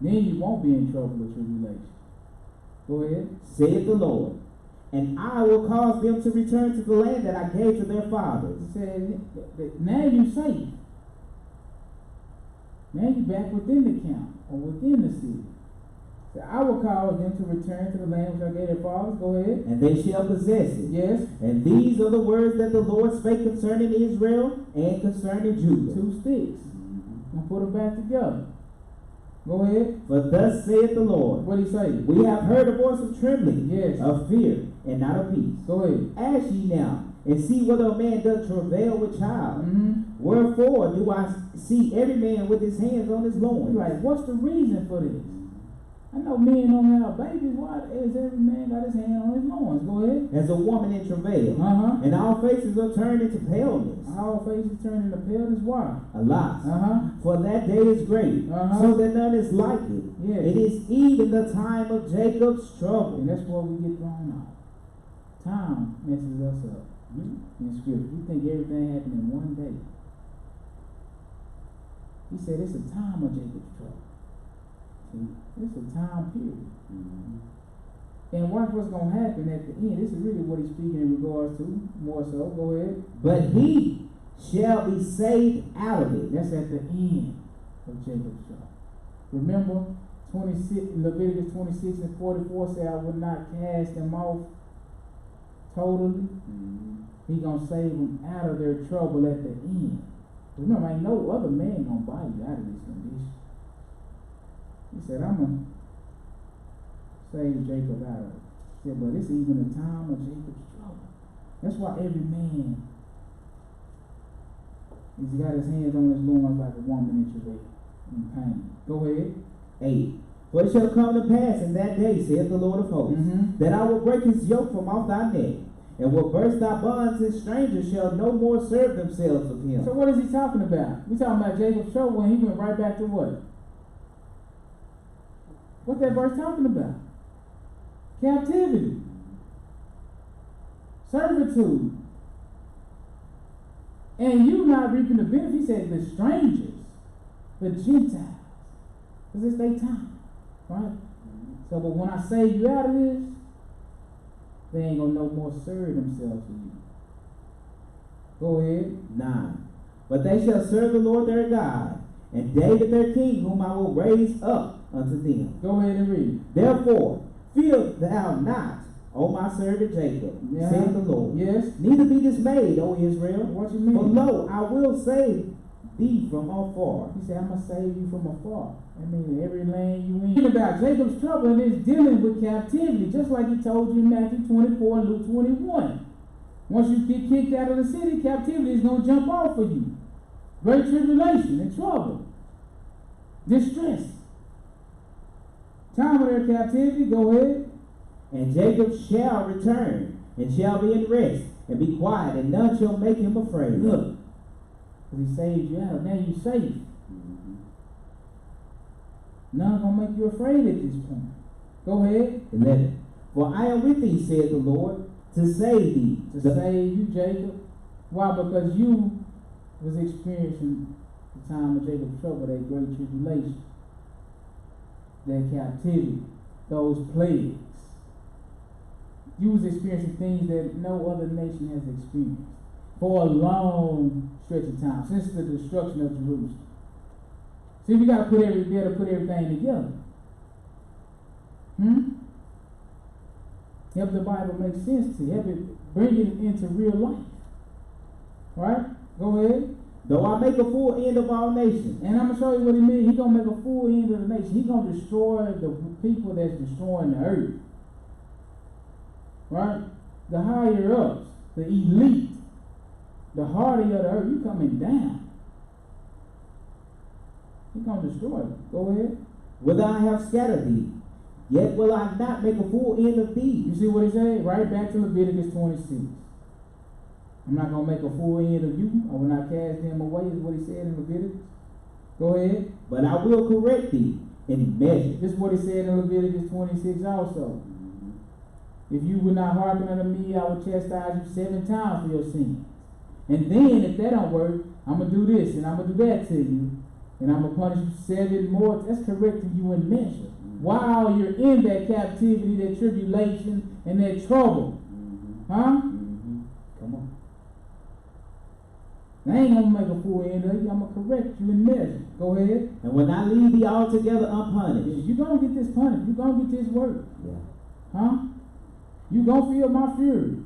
Then you won't be in trouble with tribulation. Go ahead. Saith the Lord. And I will cause them to return to the land that I gave to their fathers. He said, now you safe. Now you back within the camp or within the city. So I will cause them to return to the land which I gave their fathers. Go ahead. And they shall possess it. Yes. And these are the words that the Lord spake concerning Israel and concerning Judah. 2 sticks. And put them back together. Go ahead. For thus saith the Lord. What did he say? We have heard a voice of trembling, yes, of fear, and not of peace. Go ahead. Ask ye now, and see whether a man doth travail with child. Wherefore do I see every man with his hands on his loins? Right. What's the reason for this? I know men don't have babies. Why is every man got his hand on his loins? Go ahead. As a woman in travail. And all faces are turned into paleness. All faces turned into paleness. Why? Alas. For that day is great, so that none is like it. Yes. It is even the time of Jacob's trouble. And that's where we get thrown off. Time messes us up. In scripture, we think everything happened in one day. He said it's a time of Jacob's trouble. See, it's a time period. And watch what's going to happen at the end. This is really what he's speaking in regards to, more so. Go ahead. But he shall be saved out of it. That's at the end of Jacob's trouble. Remember, Leviticus 26 and 44 say, I would not cast them off totally. He's going to save them out of their trouble at the end. Remember, ain't no other man going to buy you out of this condition. He said, I'm going to save Jacob out of it. He said, but it's even the time of Jacob's trouble. That's why every man, he's got his hands on his loins like a woman in travail, in pain. Go ahead. 8. For it shall come to pass in that day, saith the Lord of hosts, that I will break his yoke from off thy neck, and will burst thy bonds, and strangers shall no more serve themselves with him. So what is he talking about? We're talking about Jacob's trouble when he went right back to what? What's that verse talking about? Captivity. Servitude. And you not reaping the benefit. He said the strangers, the Gentiles. Because it's their time. Right? So, but when I save you out of this, they ain't gonna no more serve themselves to you. Go ahead. 9. But they shall serve the Lord their God, and David their king, whom I will raise up unto them. Go ahead and read. Therefore, fear thou not, O my servant Jacob, saith the Lord. Yes. Neither be dismayed, O Israel. What you mean? For lo, I will save thee from afar. He said, I'm going to save you from afar. I mean, every land you in. Think about Jacob's trouble and is dealing with captivity, just like he told you in Matthew 24 and Luke 21. Once you get kicked out of the city, captivity is going to jump off for you. Great tribulation and trouble. Distress. Time of their captivity, go ahead. And Jacob shall return, and shall be in rest, and be quiet, and none shall make him afraid. Look, because he saved you out. Now you're safe. None gonna make you afraid at this point. Go ahead. 11. For I am with thee, said the Lord, to save thee. To save you, Jacob. Why? Because you was experiencing the time of Jacob's trouble, that great tribulation, that captivity, those plagues. You was experiencing things that no other nation has experienced for a long stretch of time, since the destruction of Jerusalem. See, we got to put everything together. Help the Bible make sense to you. Help it bring it into real life. Right? Go ahead. Though I make a full end of all nations. And I'm going to show you what he means. He's going to make a full end of the nation. He's going to destroy the people that's destroying the earth. Right? The higher ups, the elite, the hardy of the earth, you coming down. He's going to destroy it. Go ahead. Whether I have scattered thee, yet will I not make a full end of thee. You see what he said? Right back to Leviticus 26. I'm not going to make a full end of you. I will not cast them away, is what he said in Leviticus. Go ahead. But I will correct thee in measure. This is what he said in Leviticus 26 also. If you would not hearken unto me, I will chastise you 7 times for your sins. And then, if that don't work, I'm going to do this and I'm going to do that to you. And I'm going to punish you 7 more. That's correcting you in measure. While you're in that captivity, that tribulation, and that trouble. Huh? Come on. I ain't going to make a full end of you. I'm going to correct you in measure. Go ahead. And when I leave thee altogether unpunished. You're going to get this punished. You're going to get this work. Yeah. Huh? You're going to feel my fury.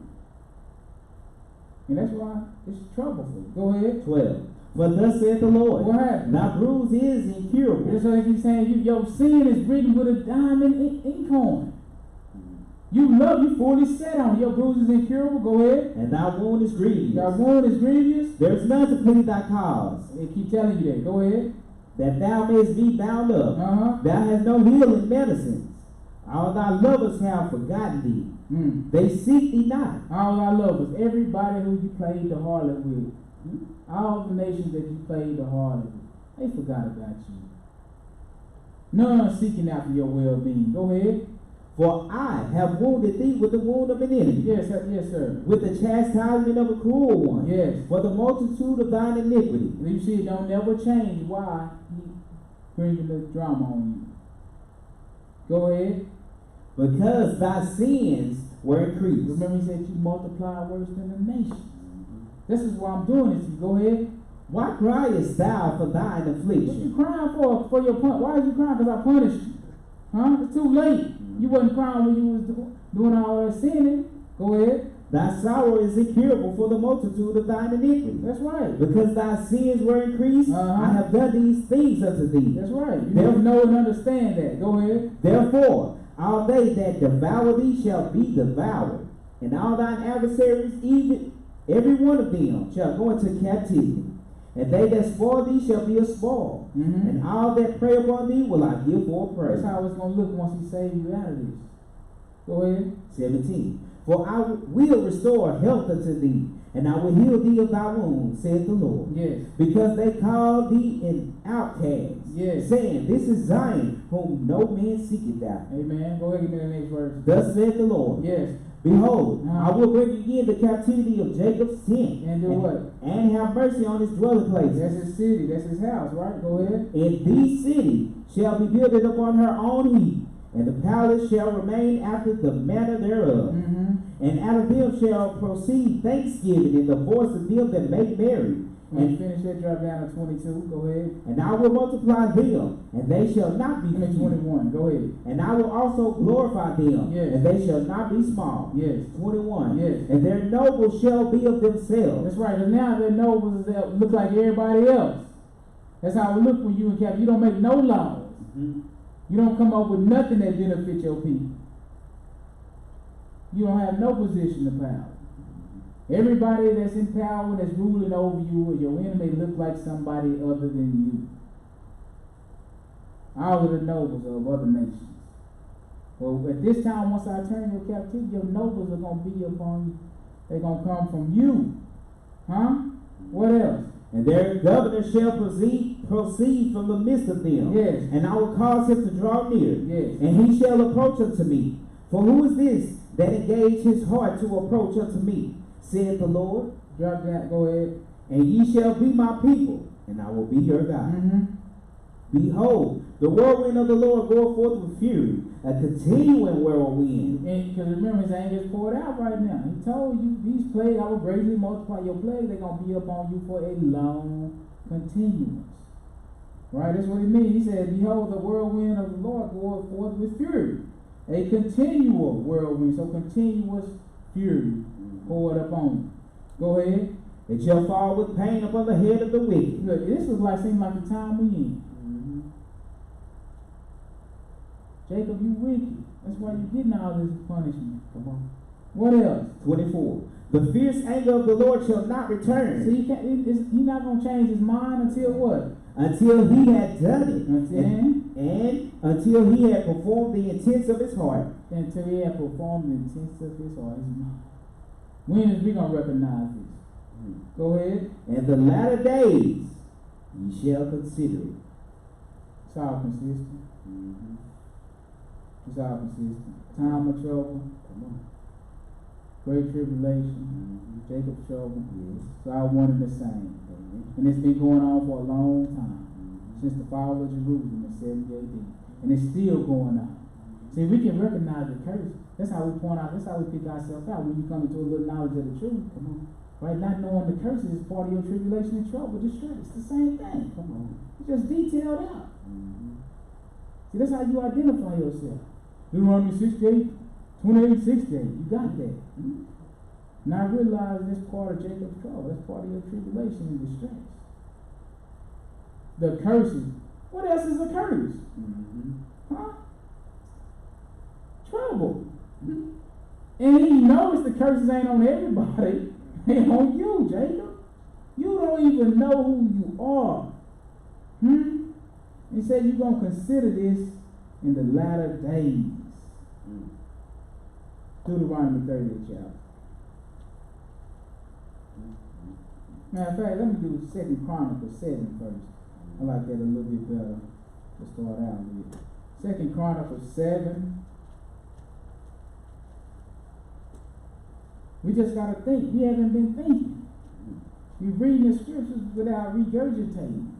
And that's why it's trouble for you. Go ahead. 12. For thus saith the Lord. What happened? Thy bruise is incurable. That's what he's saying. Your sin is written with a diamond inkhorn. You fully set on it. Your bruise is incurable. Go ahead. And thy wound is grievous. Thy wound is grievous. There is none to plead thy cause. They keep telling you that. Go ahead. That thou mayest be bound up. Thou hast no healing medicines. All thy lovers have forgotten thee. They seek thee not. All thy lovers. Everybody who you played the harlot with. All the nations that you played the harlot with. They forgot about you. None seeking after your well-being. Go ahead. For I have wounded thee with the wound of an enemy. Yes, sir. With the chastisement of a cruel one. Yes. For the multitude of thine iniquity. And you see, it don't never change why he bringing the drama on you. Go ahead. Because thy sins were increased. Remember he said you multiply worse than the nation. This is why I'm doing this. Go ahead. Why criest thou for thine affliction? What you crying for your punishment? Why are you crying? Because I punished you. Huh? It's too late. You wasn't crying when you was doing all that sinning. Go ahead. Thy sorrow is incurable for the multitude of thine iniquity. That's right. Because thy sins were increased, I have done these things unto thee. That's right. You never know and understand that. Go ahead. Therefore, all they that devour thee shall be devoured, and all thine adversaries, even every one of them, shall go into captivity. And they that spoil thee shall be a spoil. And all that prey upon thee will I give for a prey. That's how it's going to look once he saves you out of this. Go ahead. 17. For I will restore health unto thee, and I will heal thee of thy wounds, saith the Lord. Yes. Because they call thee an outcast, yes, saying, This is Zion, whom no man seeketh out. Amen. Go ahead and give me the next verse. Thus saith the Lord. Yes. Behold, I will bring again the captivity of Jacob's tent. And do what? And have mercy on his dwelling place. That's his city. That's his house, right? Go ahead. And these cities shall be builded upon her own heap, and the palace shall remain after the manner thereof. And out of them shall proceed thanksgiving in the voice of them that make merry. And finish that, drop down to 22. Go ahead. And I will multiply them, and they shall not be few. 21. Go ahead. And I will also glorify them, yes. and they shall not be small. Yes. 21. Yes. And their nobles shall be of themselves. That's right. And now their nobles look like everybody else. That's how it look when you in captivity. You don't make no laws. You don't come up with nothing that benefits your people. You don't have no position of power. Everybody that's in power, that's ruling over you, or your enemy, look like somebody other than you. All of the nobles of other nations. Well, at this time, once I turn your captivity, your nobles are going to be upon you. They're going to come from you. Huh? What else? And their governor shall proceed from the midst of them. Yes. And I will cause him to draw near. Yes. And he shall approach unto me. For who is this that engaged his heart to approach unto me? Saith the Lord. Drop that, go ahead. And ye shall be my people, and I will be your God. Behold, the whirlwind of the Lord goeth forth with fury, a continuing whirlwind. And because remember, his anger is poured out right now. He told you, these plagues, I will greatly multiply your plagues. They're going to be upon you for a long continuance. Right? That's what he means. He said, behold, the whirlwind of the Lord goeth forth with fury. A continual whirlwind. So continuous fury poured upon you. Go ahead. It shall fall with pain upon the head of the wicked. Look, this was like seemed like the time we in. Jacob, you wicked. That's why you're getting all this punishment. Come on. What else? 24. The fierce anger of the Lord shall not return. So he's not going to change his mind until what? Until he had done it. And until he had performed the intents of his heart. Until he had performed the intents of his heart. When is we going to recognize this? Go ahead. And the latter days ye shall consider it. It's all consistent. It's all consistent. Time of trouble. Come on. Great tribulation. Jacob's trouble. Yes. It's all one and the same. And it's been going on for a long time. Since the fall of Jerusalem in 70 AD. And it's still going on. See, we can recognize the curse. That's how we point out, that's how we pick ourselves out. When you come into a little knowledge of the truth. Come on. Right? Not knowing the curses is part of your tribulation and trouble, distress. It's the same thing. Come on. It's just detailed out. See, that's how you identify yourself. Deuteronomy 68, 28, 68. You got that. Now realize that's part of Jacob's trouble. That's part of your tribulation and distress. The curses. What else is a curse? Huh? Trouble. And he knows the curses ain't on everybody. They on you, Jacob. You don't even know who you are. He said you're going to consider this in the latter days. Deuteronomy 30th chapter. Matter of fact, let me do 2 Chronicles 7 first. I like that a little bit better to start out with. 2 Chronicles 7. We just got to think. We haven't been thinking. You're reading the scriptures without regurgitating.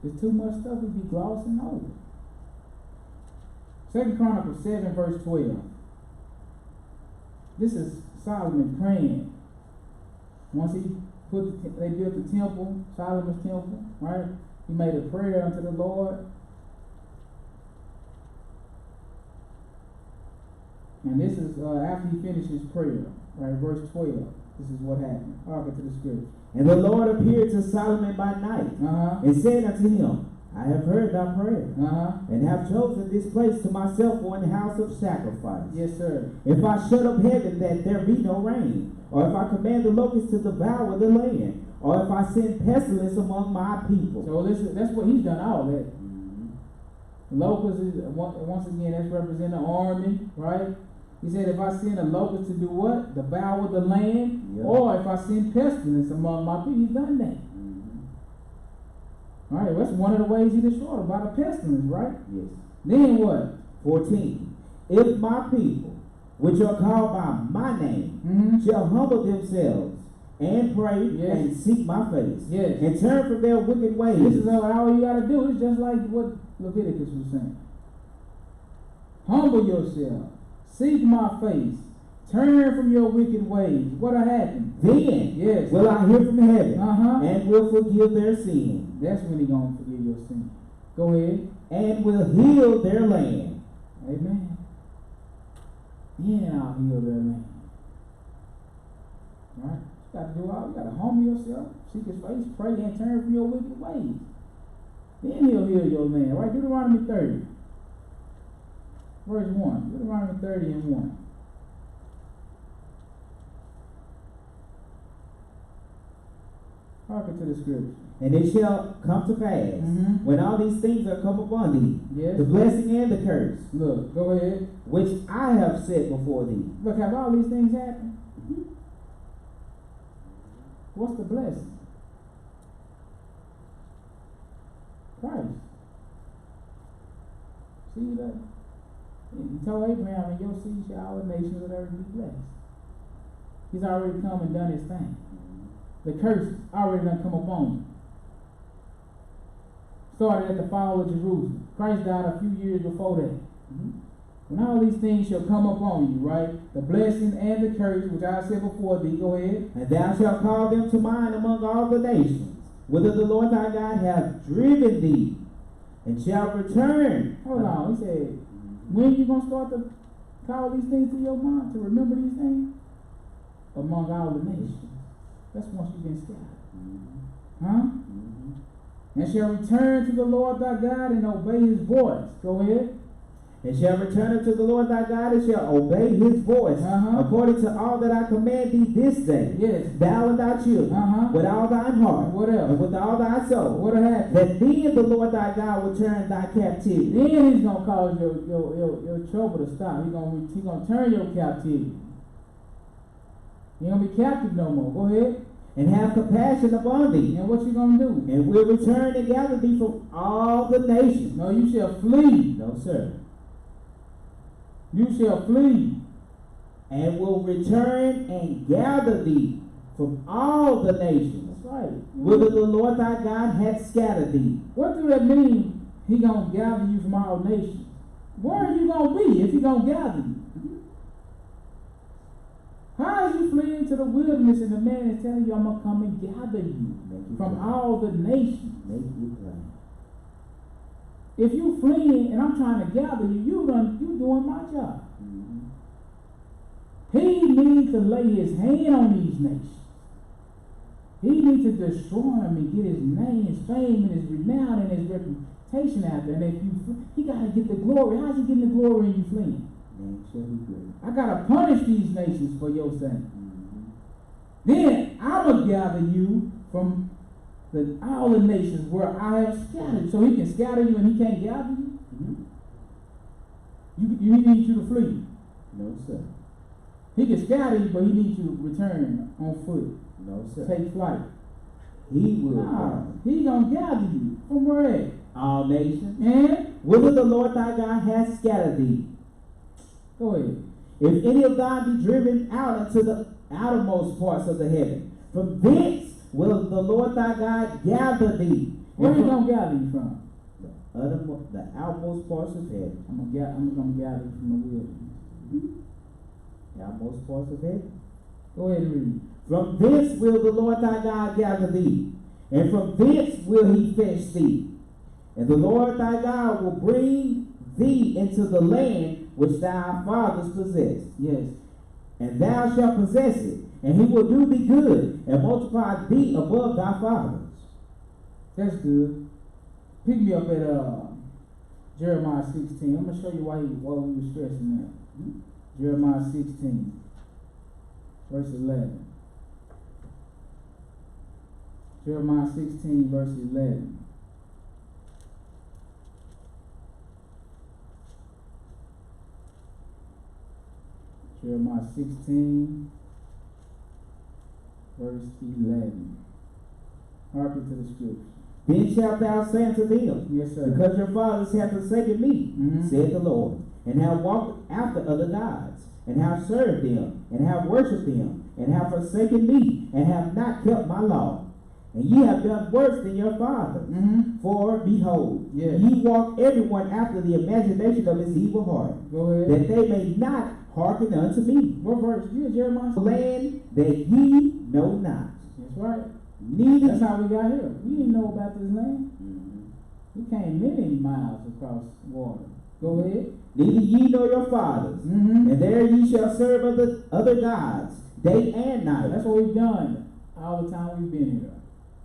There's too much stuff we be glossing over. 2 Chronicles 7 verse 12. This is Solomon praying. Once they built the temple, Solomon's temple, right? He made a prayer unto the Lord. And this is after he finished his prayer, right? Verse 12. This is what happened. Hearken to the scripture. And the Lord appeared to Solomon by night, and said unto him, I have heard thy prayer, and have chosen this place to myself for an house of sacrifice. Yes, sir. If I shut up heaven that there be no rain, or if I command the locusts to devour the land, or if I send pestilence among my people. So that's what he's done all that. Locusts is, once again, that's representing the army, right? He said, if I send a locust to do what? Devour the land. Yep. Or if I send pestilence among my people. He's done that. All right, that's one of the ways he destroyed them, by the pestilence, right? Yes. Then what? 14. If my people, which are called by my name, shall humble themselves and pray and seek my face and turn from their wicked ways. This is all you got to do. It's just like what Leviticus was saying. Humble yourself. Seek my face. Turn from your wicked ways. What'll happen? Then will I hear from heaven and will forgive their sin. That's when He's going to forgive your sin. Go ahead. And will heal their land. Amen. Then I'll heal their land. All right? You got to do all. You got to humble yourself. Seek His face. Pray and turn from your wicked ways. Then He'll heal your land. Right? Deuteronomy 30. Verse 1. Deuteronomy 30 and 1. Hearken to the scripture. And it shall come to pass, when all these things are come upon thee, yes, the blessing and the curse, look, go ahead, which I have set before thee. Look, have all these things happened? What's the blessing? Christ. See that? He told Abraham, and your seed shall all the nations of the earth be blessed. He's already come and done his thing. The curse already done come upon him. Started at the fall of Jerusalem. Christ died a few years before that. When all these things shall come upon you, right? The blessing and the curse, which I said before thee, go ahead. And thou shalt call them to mind among all the nations, whither the Lord thy God hath driven thee, and shall return. Hold on, he said, when you going to start to call these things to your mind, to remember these things? Among all the nations. That's once you've been scattered. And shall return to the Lord thy God and obey his voice. Go ahead. And shall return unto the Lord thy God and shall obey his voice, according to all that I command thee this day. Yes. Thou and thy children, with all thine heart, what else? And with all thy soul. What'll happen? That then the Lord thy God will turn thy captivity. Then he's gonna cause your trouble to stop. He's gonna turn your captivity. You ain't gonna be captive no more. Go ahead. And have compassion upon thee. And what you gonna do? And will return and gather thee from all the nations. No, you shall flee. No, sir. You shall flee. And will return and gather thee from all the nations. That's right. Whither the Lord thy God hath scattered thee. What do that mean? He gonna gather you from all nations. Where are you gonna be if he gonna gather you? How are you fleeing to the wilderness and the man is telling you, I'm going to come and gather you from all the nations? Make you plain. If you fleeing and I'm trying to gather you, you doing my job. He needs to lay his hand on these nations. He needs to destroy them and get his name, his fame, and his renown and his reputation out there. And if he got to get the glory. How's he getting the glory and you fleeing? I gotta punish these nations for your sake. Then I'm gonna gather you from all the nations where I have scattered. So he can scatter you and he can't gather you. He needs you to flee. No, sir. He can scatter you, but he needs you to return on foot. No, sir. Take flight. He will. He gonna gather you from where at? All nations. And whither the Lord thy God hath scattered thee. Go ahead. If any of thine be driven out into the outermost parts of the heaven, from thence will the Lord thy God gather thee. Where he gonna gather you from? The outmost parts of heaven. I'm gonna gather you from the wilderness. The outmost parts of heaven. Go ahead and read. From thence will the Lord thy God gather thee, and from thence will he fetch thee. And the Lord thy God will bring thee into the land which thy fathers possessed. Yes. And thou shalt possess it, and he will do thee good, and multiply thee above thy fathers. That's good. Pick me up at Jeremiah 16. I'm going to show you why we were stressing that. Jeremiah 16, verse 11. Jeremiah 16, verse 11. Jeremiah 16, verse 11. Hearken to the scripture. Then shalt thou say unto them, Yes, sir. because your fathers have forsaken me, said the Lord, and have walked after other gods, and have served them, and have worshipped them, and have forsaken me, and have not kept my law. And ye have done worse than your fathers. For behold, ye walk everyone after the imagination of his evil heart, Go ahead. that they may not hearken unto me. What verse? You in Jeremiah? Land that ye know not. That's right. Neither. That's how we got here. We didn't know about this land. We came many miles across water. Go ahead. Neither ye nor your fathers. And there ye shall serve other gods, day and night. That's what we've done all the time we've been here.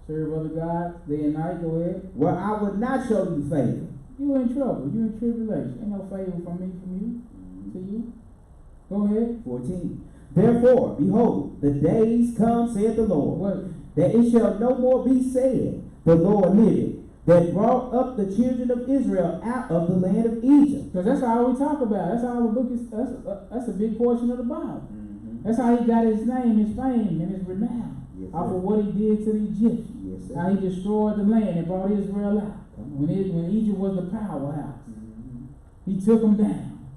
Serve other gods, day and night. Go ahead. Where I would not show you favor. You in trouble. You in tribulation. Ain't no favor from me, from you, to you. Go ahead. 14. Therefore, behold, the days come, saith the Lord, What? that it shall no more be said, the Lord liveth, that brought up the children of Israel out of the land of Egypt. Because that's all we talk about. That's all the book is. That's a big portion of the Bible. That's how he got his name, his fame, and his renown. Off of what he did to the Egyptians. Yes, how he destroyed the land and brought Israel out. When Egypt was the powerhouse. He took them down.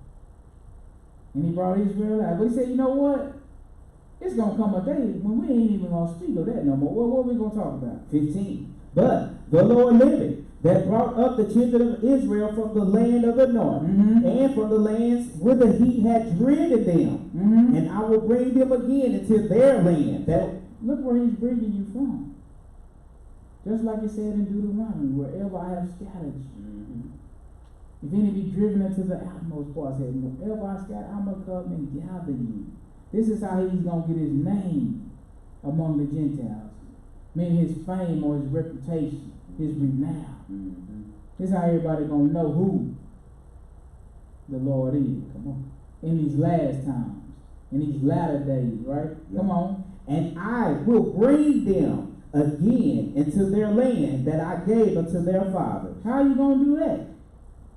And he brought Israel out. But he said, you know what? It's going to come a day when we ain't even going to speak of that no more. What are we going to talk about? 15. But the Lord liveth, that brought up the children of Israel from the land of the north, and from the lands whither he had driven them. And I will bring them again into their land. Look where he's bringing you from. Just like it said in Deuteronomy, wherever I have scattered you. If any be driven into the outmost parts, wherever I scatter, I'm going to come and gather you. This is how he's going to get his name among the Gentiles. Meaning his fame or his reputation, his renown. This is how everybody going to know who the Lord is. Come on. In these last times. In these latter days, right? Come on. And I will bring them again into their land that I gave unto their fathers. How are you going to do that?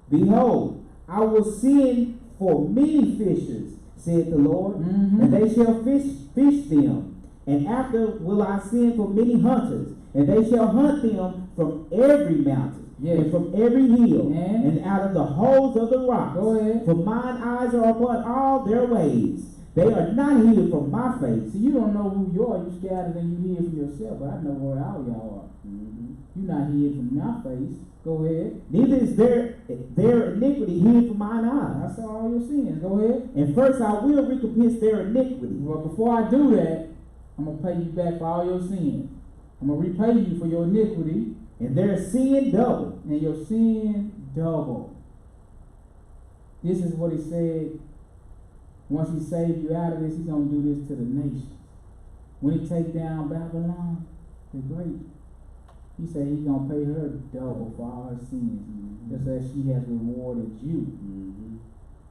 Behold, I will send for many fishers, said the Lord, and they shall fish them. And after will I send for many hunters, and they shall hunt them from every mountain, and from every hill, and out of the holes of the rocks. Go ahead. For mine eyes are upon all their ways. They are not hid from my face. See, you don't know who you are. You scattered and you hid from yourself, but I know where all y'all are. You're not hid from my face. Go ahead. Neither is their iniquity hid from mine eyes. I saw all your sins. Go ahead. And first I will recompense their iniquity. Well, before I do that, I'm going to pay you back for all your sins. I'm going to repay you for your iniquity. And their sin double. And your sin double. This is what he said. Once he saved you out of this, he's going to do this to the nations. When he take down Babylon, the great, he said he's going to pay her double for all her sins, just as she has rewarded you.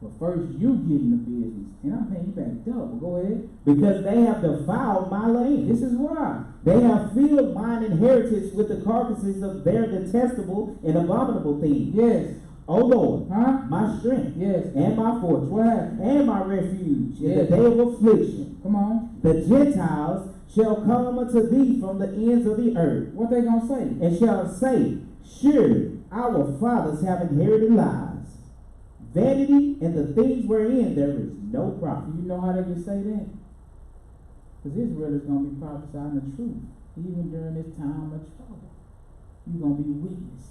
But first, you get in the business, and I'm paying you back double. Go ahead. Because they have defiled my land. This is why. They have filled mine inheritance with the carcasses of their detestable and abominable things. Yes. O Lord, my strength, yes, and my fortress, what happened? And my refuge in Yes. the day of affliction. Come on. The Gentiles shall come unto thee from the ends of the earth. What they gonna say? And shall say, surely our fathers have inherited lies, vanity, and the things wherein there is no profit. You know how they can say that? Because Israel is gonna be prophesying the truth, even during this time of trouble. You're gonna be witness.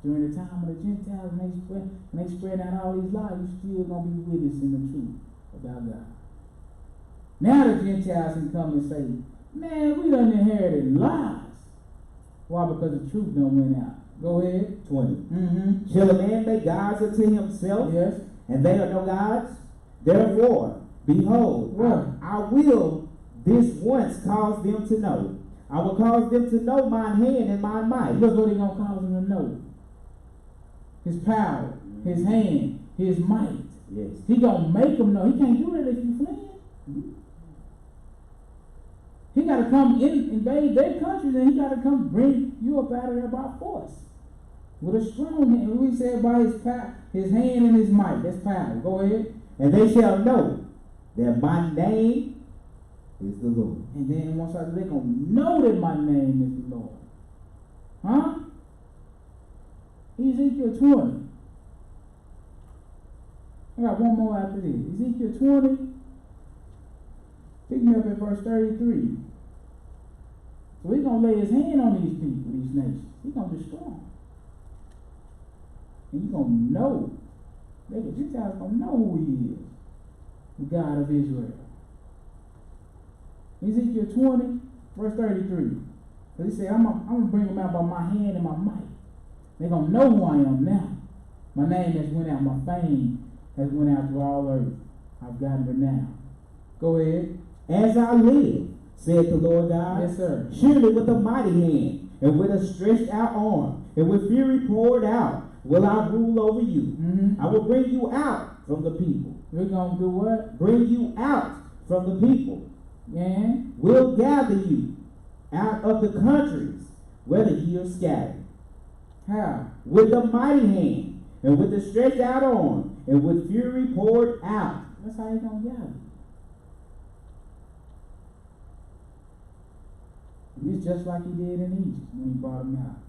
During the time of the Gentiles, when they spread out all these lies, you still going to be witnessing the truth about God. Now the Gentiles can come and say, man, we done inherited lies. Why? Because the truth done went out. Go ahead. 20. Shall a man make gods unto himself? Yes. And they are no gods? Therefore, behold, I will this once cause them to know. I will cause them to know mine hand and my might. Look what he's going to cause them to know. His power, his hand, his might. Yes. He gonna make them know. He can't do that if you flee. He gotta come invade their countries, and he gotta come bring you up out of there by force. With a strong hand. We said by his power, his hand and his might. That's power. Go ahead. And they shall know that my name is the Lord. And then once I do, they're gonna know that my name is the Lord. Huh? Ezekiel 20. I got one more after this. Ezekiel 20. Pick me up at verse 33. So he's going to lay his hand on these people, these nations. He's going to destroy them. And you're going to know. The Gentiles going to know who he is. The God of Israel. Ezekiel 20, verse 33. So he said, I'm going to bring them out by my hand and my might. They're going to know who I am now. My name has went out. My fame has went out through all earth. I've gotten renown. Go ahead. As I live, said the Lord God. Yes, sir. Surely with a mighty hand, and with a stretched out arm, and with fury poured out, will I rule over you. I will bring you out from the people. We're going to do what? Bring you out from the people. And will gather you out of the countries, whether ye are scattered. how? With a mighty hand, and with a stretched out arm, and with fury poured out. That's how he's going to gather. It's just like he did in Egypt when he brought them out.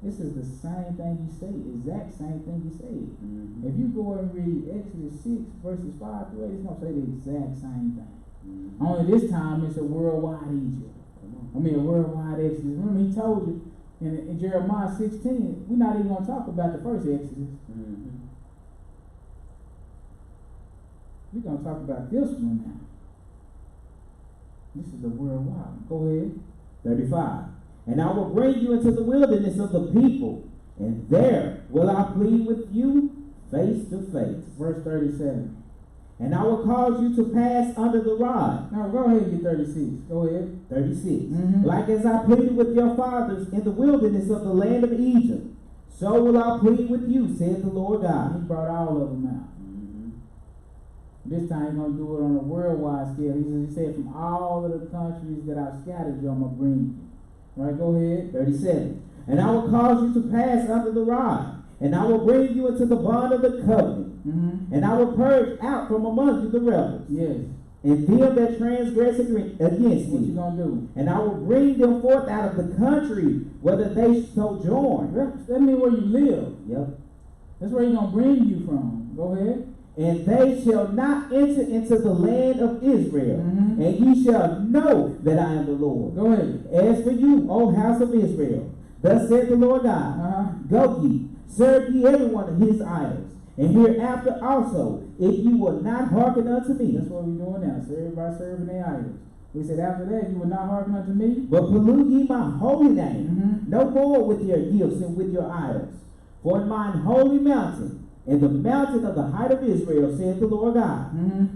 This is the same thing he said, exact same thing he said. If you go and read Exodus 6, verses 5 through 8, it's going to say the exact same thing. Only this time it's a worldwide Egypt. A worldwide Exodus. Remember he told you in Jeremiah 16, we're not even going to talk about the first Exodus. We're going to talk about this one now. This is the worldwide. Go ahead. 35. And I will bring you into the wilderness of the people, and there will I plead with you face to face. Verse 37. And I will cause you to pass under the rod. Now go ahead and get 36. Go ahead. 36. Like as I pleaded with your fathers in the wilderness of the land of Egypt, so will I plead with you, said the Lord God. He brought all of them out. This time he's going to do it on a worldwide scale. He said, from all of the countries that I've scattered you, I'm going to bring you. Right, go ahead. 37. And I will cause you to pass under the rod, and I will bring you into the bond of the covenant, and I will purge out from among you the rebels. Yes. And them that transgress against me. What you going to do? And I will bring them forth out of the country, whether they sojourn. That means where you live. Yep. That's where he's going to bring you from. Go ahead. And they shall not enter into the land of Israel, and ye shall know that I am the Lord. Go ahead. As for you, O house of Israel, thus said the Lord God, go ye, serve ye every one of his idols, and hereafter also, if you will not hearken unto me. That's what we're doing now. So everybody serving their idols. We said after that, you will not hearken unto me. But pollute ye my holy name, no more with your gifts and with your idols. For in mine holy mountain, in the mountain of the height of Israel, saith the Lord God,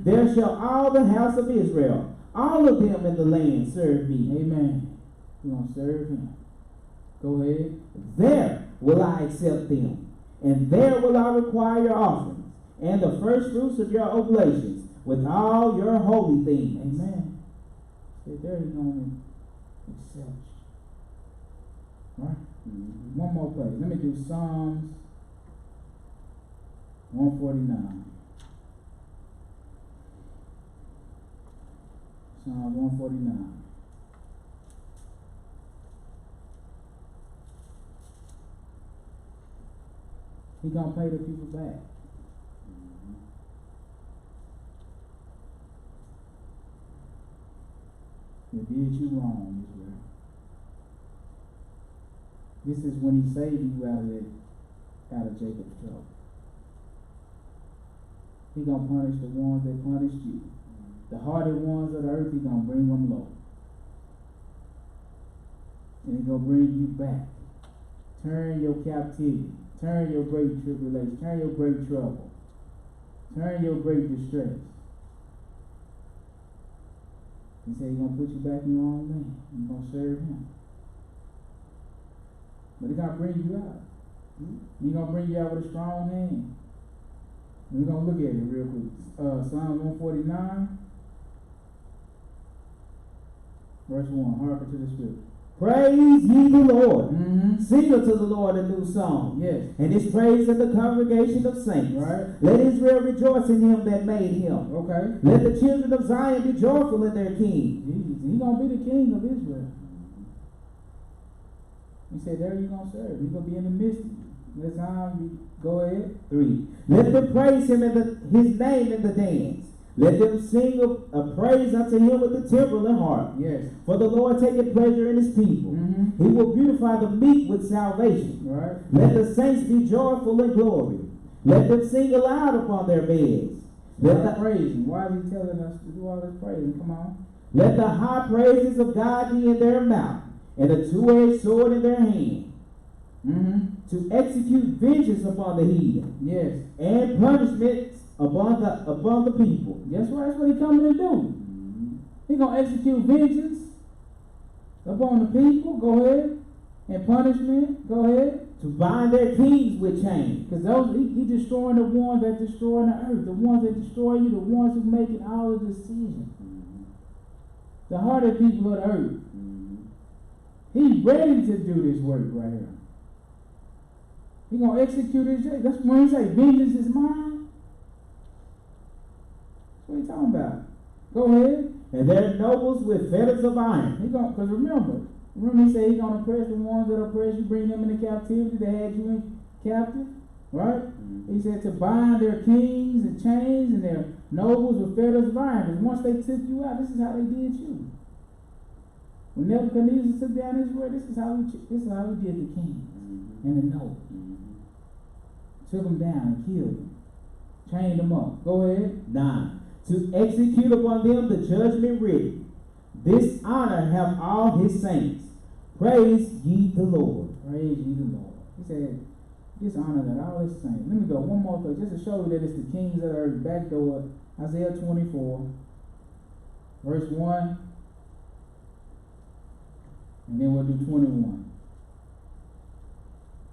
there shall all the house of Israel, all of them in the land, serve me. Amen. You're going to serve him. Go ahead. There will I accept them, and there will I require your offerings, and the first fruits of your oblations, with all your holy things. Amen. So there he's going to accept you. Right? One more place. Let me do Psalms 149. Psalm 149. He gonna pay the people back. They did you wrong, Israel. This is when he saved you out of Jacob's trouble. He gonna punish the ones that punished you. The hardened ones of the earth, he gonna bring them low. And he gonna bring you back. Turn your captivity. Turn your great tribulation. Turn your great trouble. Turn your great distress. He said he's gonna put you back in your own land. You're gonna serve him. But he's gonna bring you out. He's gonna bring you out with a strong hand. We're going to look at it real quick. Psalm 149, verse 1. Hearken to the scripture. Praise ye the Lord. Sing unto the Lord a new song. Yes. And his praise in the congregation of saints. Right. Let Israel rejoice in him that made him. Okay. Let the children of Zion be joyful in their king. He's going to be the king of Israel. He said, there you going to serve. He's going to be in the midst of you. This time, you go ahead. 3. Let them praise him in his name in the dance. Let them sing a praise unto him with the timbrel and harp. Yes. For the Lord taketh pleasure in his people. He will beautify the meek with salvation. Right. Let the saints be joyful in glory. Let them sing aloud upon their beds. Let the praising. Why is he telling us to do all this praising? Come on. Let the high praises of God be in their mouth, and a two-edged sword in their hand, to execute vengeance upon the heathen. Yes. And punishments upon the people. That's right. That's what he's coming to do. He's going to execute vengeance upon the people. Go ahead. And punishment. Go ahead. To bind their kings with chains. Because those he destroying the ones that destroy the earth. The ones that destroy you. The ones who making all the decisions. The hardest people of the earth. He's ready to do this work right here. He's going to execute his justice. That's when he say, vengeance is mine. That's what he's talking about. Go ahead. And their nobles with fetters of iron. Because remember he said he's going to oppress the ones that oppress you, bring them into captivity, that had you in captive. Right? He said to bind their kings and chains and their nobles with fetters of iron. Because once they took you out, this is how they did you. When Nebuchadnezzar took down Israel, this is how we did the kings and the nobles. Took them down and killed them. Chained them up. Go ahead. 9. To execute upon them the judgment written. This honor have all his saints. Praise ye the Lord. Praise ye the Lord. He said, this honor that all his saints. Let me go one more thing, just to show you that it's the kings that are back door. Isaiah 24, verse 1. And then we'll do 21.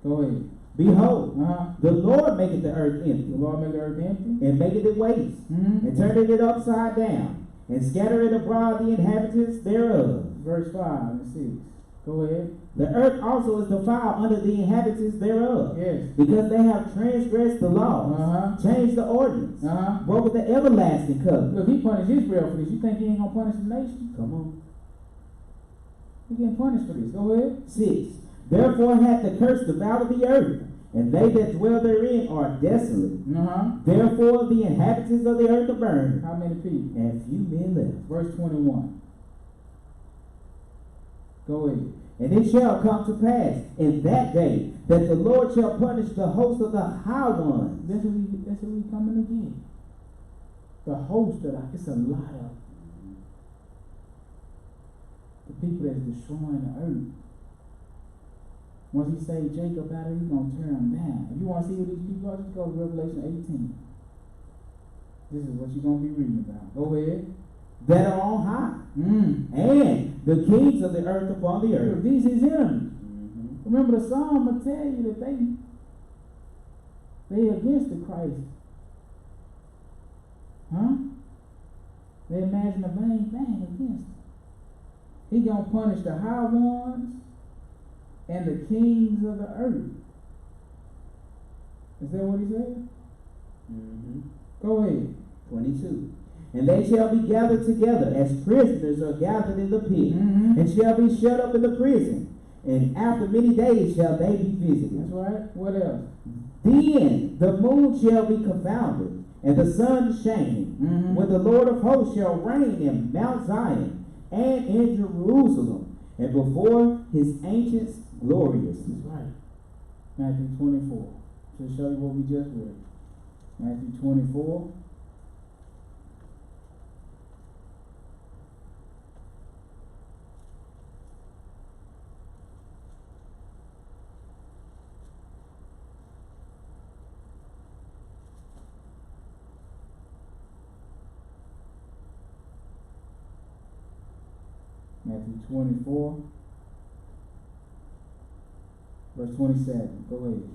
Go ahead. Behold, the Lord maketh the earth empty. The Lord maketh the earth empty. And maketh it waste. And turneth it upside down. And scattereth abroad the inhabitants thereof. Verse 5 and 6. Go ahead. The earth also is defiled under the inhabitants thereof. Yes. Because they have transgressed the laws, changed the ordinance, broken the everlasting covenant. Look, he punished Israel for this. You think he ain't going to punish the nation? Come on. He getting punished for this. Go ahead. 6. Therefore hath the curse devoured the earth, and they that dwell therein are desolate. Therefore the inhabitants of the earth are burned. How many people? And few men left. Verse 21. Go ahead. And it shall come to pass in that day that the Lord shall punish the host of the high ones. That's what we coming again. The host of it's a lot of the people that's destroying the earth. Once he saved Jacob out of it, he's going to turn them down. If you want to see who these people are, just go to Revelation 18. This is what you're going to be reading about. Go ahead. That are on high. And the kings of the earth upon the earth. These his enemies. Remember the psalm will tell you that they against the Christ. They imagine a vain thing against him. He going to punish the high ones and the kings of the earth. Is that what he said? Go ahead. 22. And they shall be gathered together as prisoners are gathered in the pit, and shall be shut up in the prison. And after many days shall they be visited. That's right. What else? Then the moon shall be confounded, and the sun shamed, when the Lord of hosts shall reign in Mount Zion and in Jerusalem, and before his ancients glorious. That's right. Matthew 24. To show you what we just read. Matthew 24. Matthew 24, verse 27. Go ahead.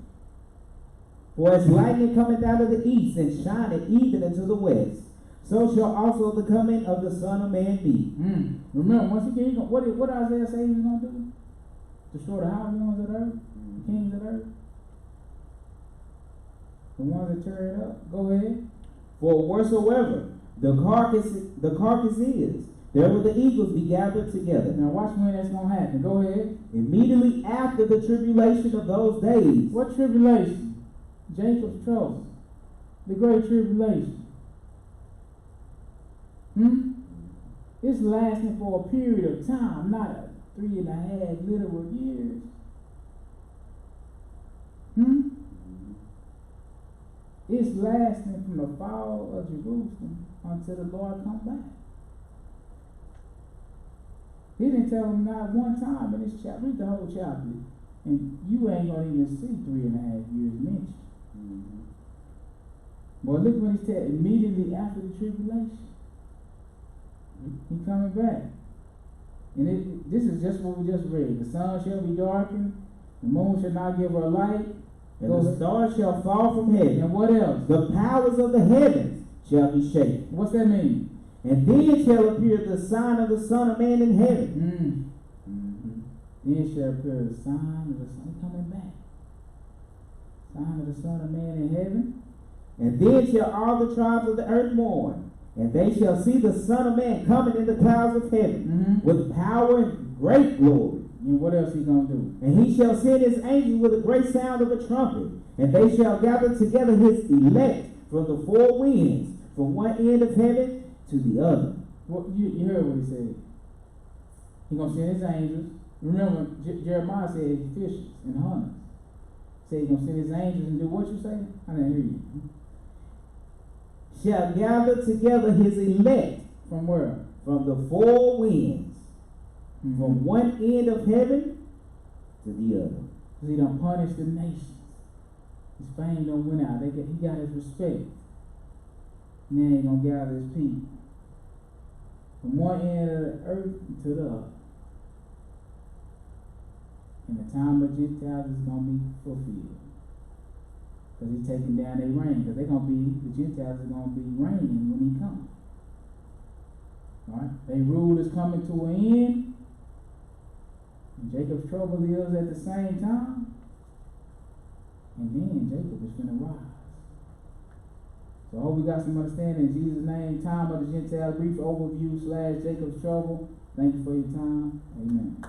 For as lightning cometh out of the east and shineth even into the west, so shall also the coming of the Son of Man be. Remember, once again, what Isaiah say he's going to do? Destroy the high ones of the earth, the kings of the earth, the ones that tear it up. Go ahead. For wheresoever the carcass is, there will the eagles be gathered together. Now watch when that's going to happen. Go ahead. Immediately after the tribulation of those days. What tribulation? Jacob's trouble. The great tribulation. It's lasting for a period of time, not 3.5 literal years. It's lasting from the fall of Jerusalem until the Lord comes back. He didn't tell him not one time in this chapter. Read the whole chapter, and you ain't gonna even see 3.5 years mentioned. Well, look what he said immediately after the tribulation. He coming back. And this is just what we just read. The sun shall be darkened, the moon shall not give her light, and the stars shall fall from heaven. And what else? The powers of the heavens shall be shaken. What's that mean? And then shall appear the sign of the Son of Man in heaven. Then shall appear the sign of the Son coming back. Sign of the Son of Man in heaven. And then shall all the tribes of the earth mourn, and they shall see the Son of Man coming in the clouds of heaven with power and great glory. And what else he gonna do? And he shall send his angels with a great sound of a trumpet, and they shall gather together his elect from the four winds, from one end of heaven to the other. Well, you heard what he said. He gonna send his angels. Remember, Jeremiah said his fishers and hunters. He said he gonna send his angels and do what you say? I didn't hear you. Shall gather together his elect. From where? From the four winds. From one end of heaven to the other. Because he done punished the nations. His fame done went out. He got his respect. Now he gonna gather his people. From one end of the earth to the other. And the time of Gentiles is gonna be fulfilled. Because he's taking down their reign. Because the Gentiles are going to be reigning when he comes. Alright? Their rule is coming to an end. And Jacob's trouble is at the same time. And then Jacob is going to rise. So I hope we got some understanding. In Jesus' name, time of the Gentiles, brief overview / Jacob's trouble. Thank you for your time. Amen.